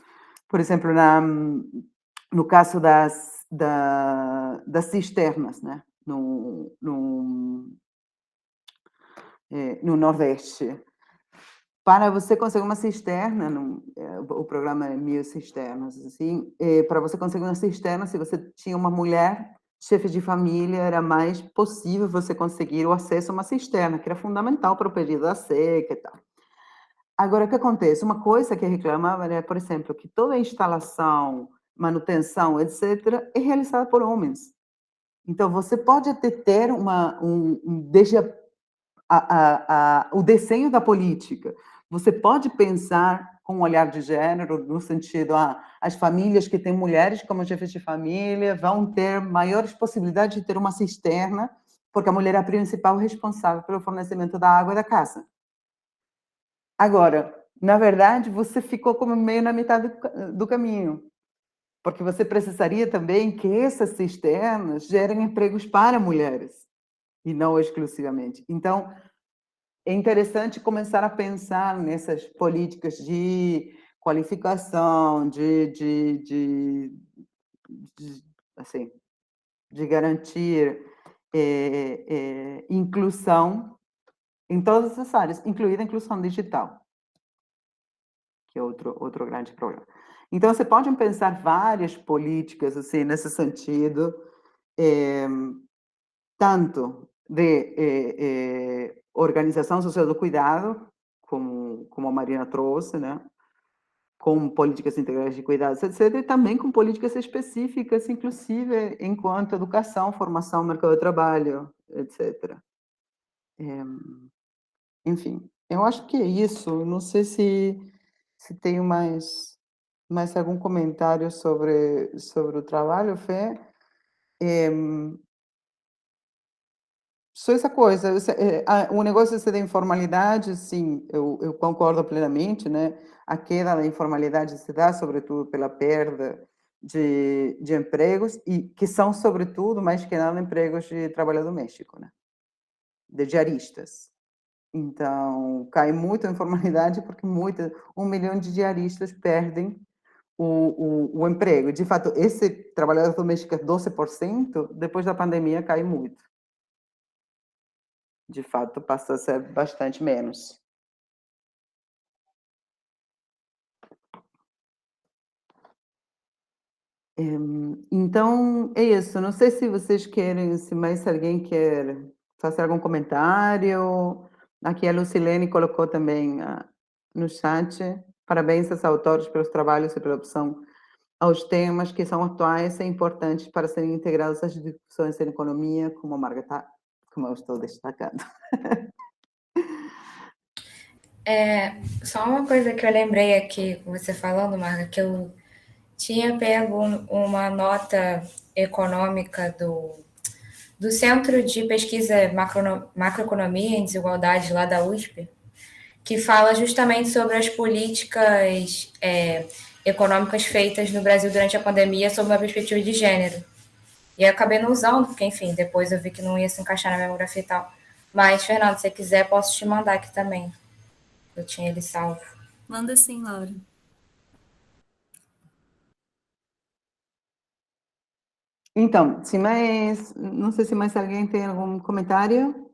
por exemplo, no caso das cisternas, né, no Nordeste. Para você conseguir uma cisterna, o programa é 1000 cisternas, assim, para você conseguir uma cisterna, se você tinha uma mulher chefe de família, era mais possível você conseguir o acesso a uma cisterna, que era fundamental para o período da seca e tal. Agora, o que acontece? Uma coisa que reclamava era, por exemplo, que toda a instalação, manutenção, etc., é realizada por homens. Então, você pode até ter desde o desenho da política, você pode pensar com um olhar de gênero, no sentido, as famílias que têm mulheres como chefes de família vão ter maiores possibilidades de ter uma cisterna, porque a mulher é a principal responsável pelo fornecimento da água e da casa. Agora, na verdade, você ficou como meio na metade do caminho, porque você precisaria também que essas cisternas gerem empregos para mulheres, e não exclusivamente. Então, é interessante começar a pensar nessas políticas de qualificação, de garantir inclusão em todas as áreas, incluída a inclusão digital, que é outro grande problema. Então, você pode pensar várias políticas assim nesse sentido, tanto de organização social do cuidado, como a Marina trouxe, né? Com políticas integrais de cuidados, etc., e também com políticas específicas, inclusive enquanto educação, formação, mercado de trabalho, etc. Enfim, eu acho que é isso. Não sei se tem mais algum comentário sobre o trabalho, Fê. Só essa coisa, o negócio da informalidade, sim, eu concordo plenamente, né? A queda da informalidade se dá, sobretudo, pela perda de empregos, e que são, sobretudo, mais que nada, empregos de trabalho doméstico, né? De diaristas. Então, cai muito a informalidade, porque 1 milhão de diaristas perdem o emprego. De fato, esse trabalhador doméstico, 12%, depois da pandemia, cai muito. De fato, passa a ser bastante menos. Então, é isso. Não sei se vocês querem, se mais alguém quer fazer algum comentário. Aqui a Lucilene colocou também no chat. Parabéns aos autores pelos trabalhos e pela opção aos temas que são atuais e importantes para serem integrados às discussões em economia, como eu estou destacando. Só uma coisa que eu lembrei aqui, com você falando, Marga, que eu tinha pego uma nota econômica do Centro de Pesquisa Macroeconomia em Desigualdade lá da USP, que fala justamente sobre as políticas econômicas feitas no Brasil durante a pandemia sob uma perspectiva de gênero. E eu acabei não usando, porque, enfim, depois eu vi que não ia se encaixar na memografia e tal. Mas, Fernando, se você quiser, posso te mandar aqui também. Eu tinha ele salvo. Manda sim, Laura. Então, não sei se mais alguém tem algum comentário.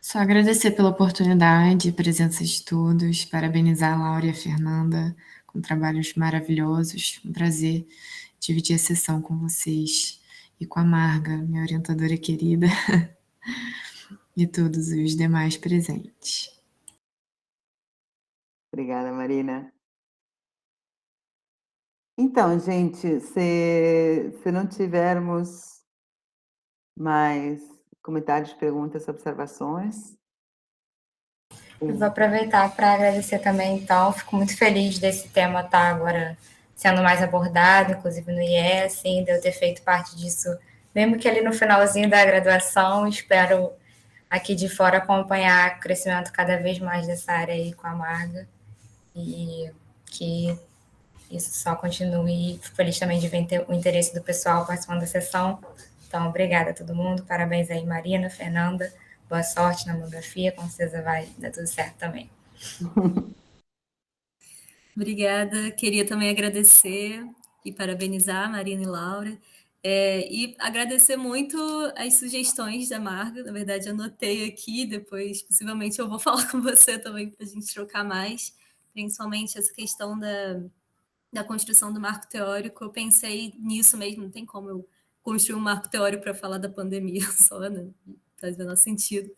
Só agradecer pela oportunidade, presença de todos, parabenizar a Laura e a Fernanda com trabalhos maravilhosos. Um prazer dividir a sessão com vocês e com a Marga, minha orientadora querida, e todos os demais presentes. Obrigada, Marina. Então, gente, se não tivermos mais comentários, perguntas, observações. Eu vou aproveitar para agradecer também, então. Fico muito feliz desse tema estar agora sendo mais abordado, inclusive no IE, assim, de eu ter feito parte disso, mesmo que ali no finalzinho da graduação. Espero aqui de fora acompanhar o crescimento cada vez mais dessa área aí com a Marga e que isso só continue. Fico feliz também de ver o interesse do pessoal participando da sessão. Então, obrigada a todo mundo. Parabéns aí, Marina, Fernanda. Boa sorte na monografia. Com certeza vai dar tudo certo também. Obrigada. Queria também agradecer e parabenizar a Marina e Laura. E agradecer muito as sugestões da Marga. Na verdade, anotei aqui, depois possivelmente eu vou falar com você também para a gente trocar mais, principalmente essa questão da construção do marco teórico. Eu pensei nisso mesmo, não tem como eu construir um marco teórico para falar da pandemia só, né? Não faz o menor sentido.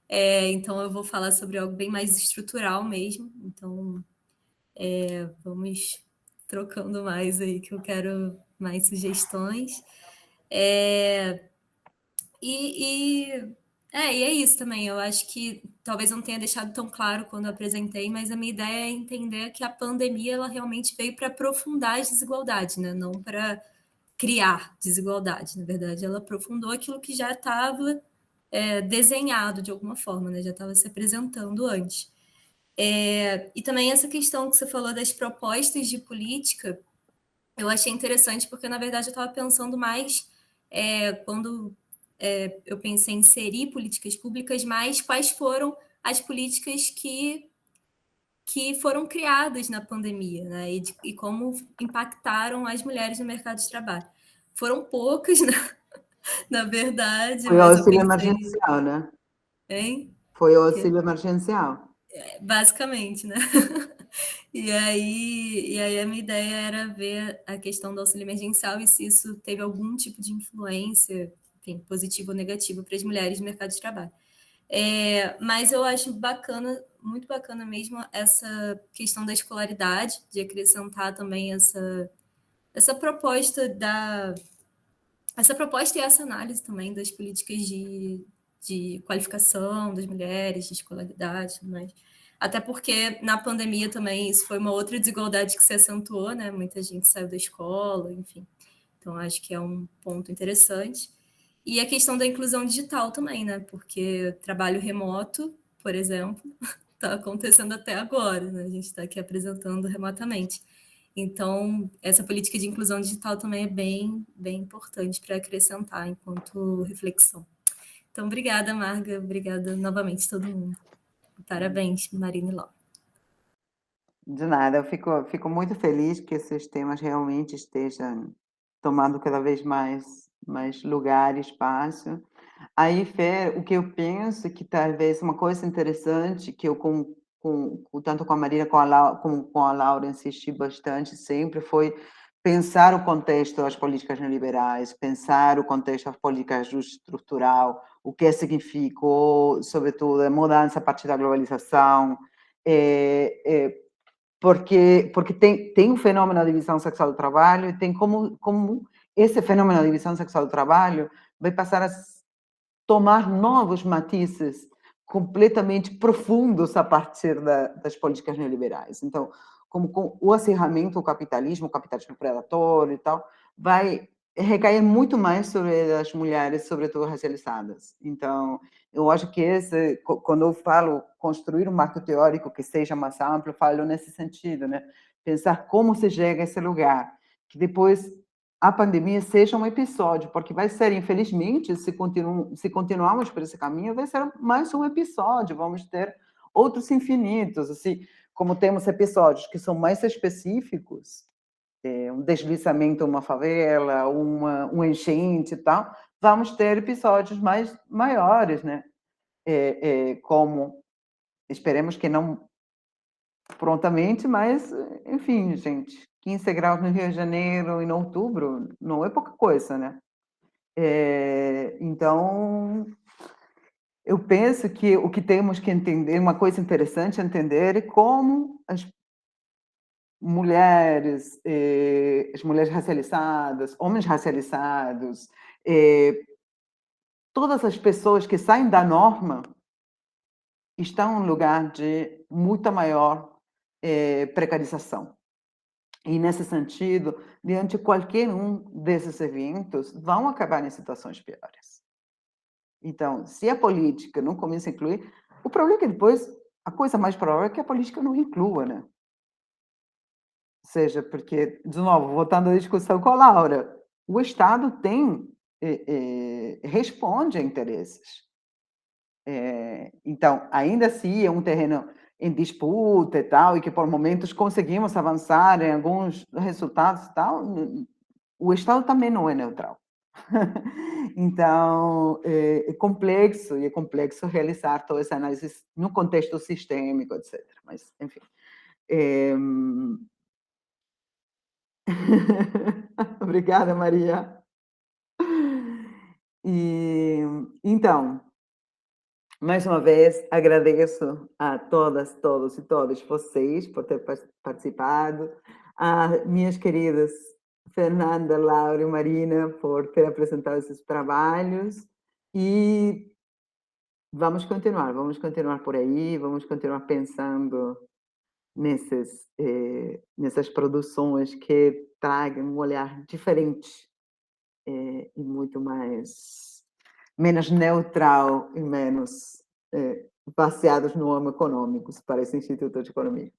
Então, eu vou falar sobre algo bem mais estrutural mesmo. Então, vamos trocando mais aí, que eu quero mais sugestões. E é isso também. Eu acho que talvez eu não tenha deixado tão claro quando eu apresentei, mas a minha ideia é entender que a pandemia ela realmente veio para aprofundar as desigualdades, né? Não para criar desigualdade. Na verdade, ela aprofundou aquilo que já estava desenhado de alguma forma, né? Já estava se apresentando antes. E também essa questão que você falou das propostas de política, eu achei interessante porque, na verdade, eu estava pensando mais quando eu pensei em inserir políticas públicas, mas quais foram as políticas que foram criadas na pandemia, né? E como impactaram as mulheres no mercado de trabalho. Foram poucas, né? Na verdade, Foi o mas eu auxílio pensei... emergencial, né? Hein? Foi o auxílio emergencial. Basicamente, né? E aí a minha ideia era ver a questão do auxílio emergencial e se isso teve algum tipo de influência, enfim, positiva ou negativa para as mulheres no mercado de trabalho. Mas eu acho bacana, muito bacana mesmo, essa questão da escolaridade, de acrescentar também essa proposta e essa análise também das políticas de qualificação das mulheres, de escolaridade, mas até porque na pandemia também isso foi uma outra desigualdade que se acentuou, né? Muita gente saiu da escola, enfim. Então acho que é um ponto interessante. E a questão da inclusão digital também, né? Porque trabalho remoto, por exemplo, está acontecendo até agora, né? A gente está aqui apresentando remotamente. Então, essa política de inclusão digital também é bem, bem importante para acrescentar enquanto reflexão. Então, obrigada, Marga. Obrigada novamente a todo mundo. Parabéns, Marina e Laura. De nada, eu fico muito feliz que esses temas realmente estejam tomando cada vez mais lugar e espaço. Aí, Fê, o que eu penso que talvez uma coisa interessante que eu tanto com a Marina como com a Laura insisti bastante sempre foi pensar o contexto das políticas neoliberais, pensar o contexto das políticas de ajuste estrutural, o que significou, sobretudo, a mudança a partir da globalização, porque tem um fenômeno da divisão sexual do trabalho e tem como esse fenômeno da divisão sexual do trabalho vai passar a tomar novos matizes completamente profundos a partir das políticas neoliberais. Então, como com o acirramento do capitalismo, o capitalismo predatório e tal, vai recair muito mais sobre as mulheres, sobretudo racializadas. Então, eu acho que quando eu falo construir um marco teórico que seja mais amplo, eu falo nesse sentido, né? Pensar como se chega a esse lugar, que depois a pandemia seja um episódio, porque vai ser, infelizmente, se continuarmos por esse caminho, vai ser mais um episódio, vamos ter outros infinitos, assim, como temos episódios que são mais específicos, um deslizamento, uma favela, um enchente e tal, vamos ter episódios maiores, né? Como, esperemos que não prontamente, mas, enfim, gente, 15 graus no Rio de Janeiro em outubro não é pouca coisa, né? Então, eu penso que o que temos que entender, uma coisa interessante entender é como as mulheres racializadas, homens racializados, todas as pessoas que saem da norma estão em um lugar de muita maior precarização. E, nesse sentido, diante de qualquer um desses eventos, vão acabar em situações piores. Então, se a política não começa a incluir, o problema é que depois, a coisa mais provável é que a política não inclua, né? Ou seja, porque, de novo, voltando à discussão com a Laura, o Estado responde a interesses. Então, ainda assim, é um terreno em disputa e tal, e que por momentos conseguimos avançar em alguns resultados e tal, o Estado também não é neutral. Então, é complexo, e é complexo realizar toda essa análise no contexto sistêmico, etc. Mas, enfim. Obrigada, Maria. Então, mais uma vez, agradeço a todas, todos e todas vocês por ter participado, a minhas queridas Fernanda, Laura e Marina por ter apresentado esses trabalhos, e vamos continuar por aí, vamos continuar pensando nessas produções que tragam um olhar diferente e muito menos neutral e menos baseados no âmbito econômico para esse Instituto de Economia.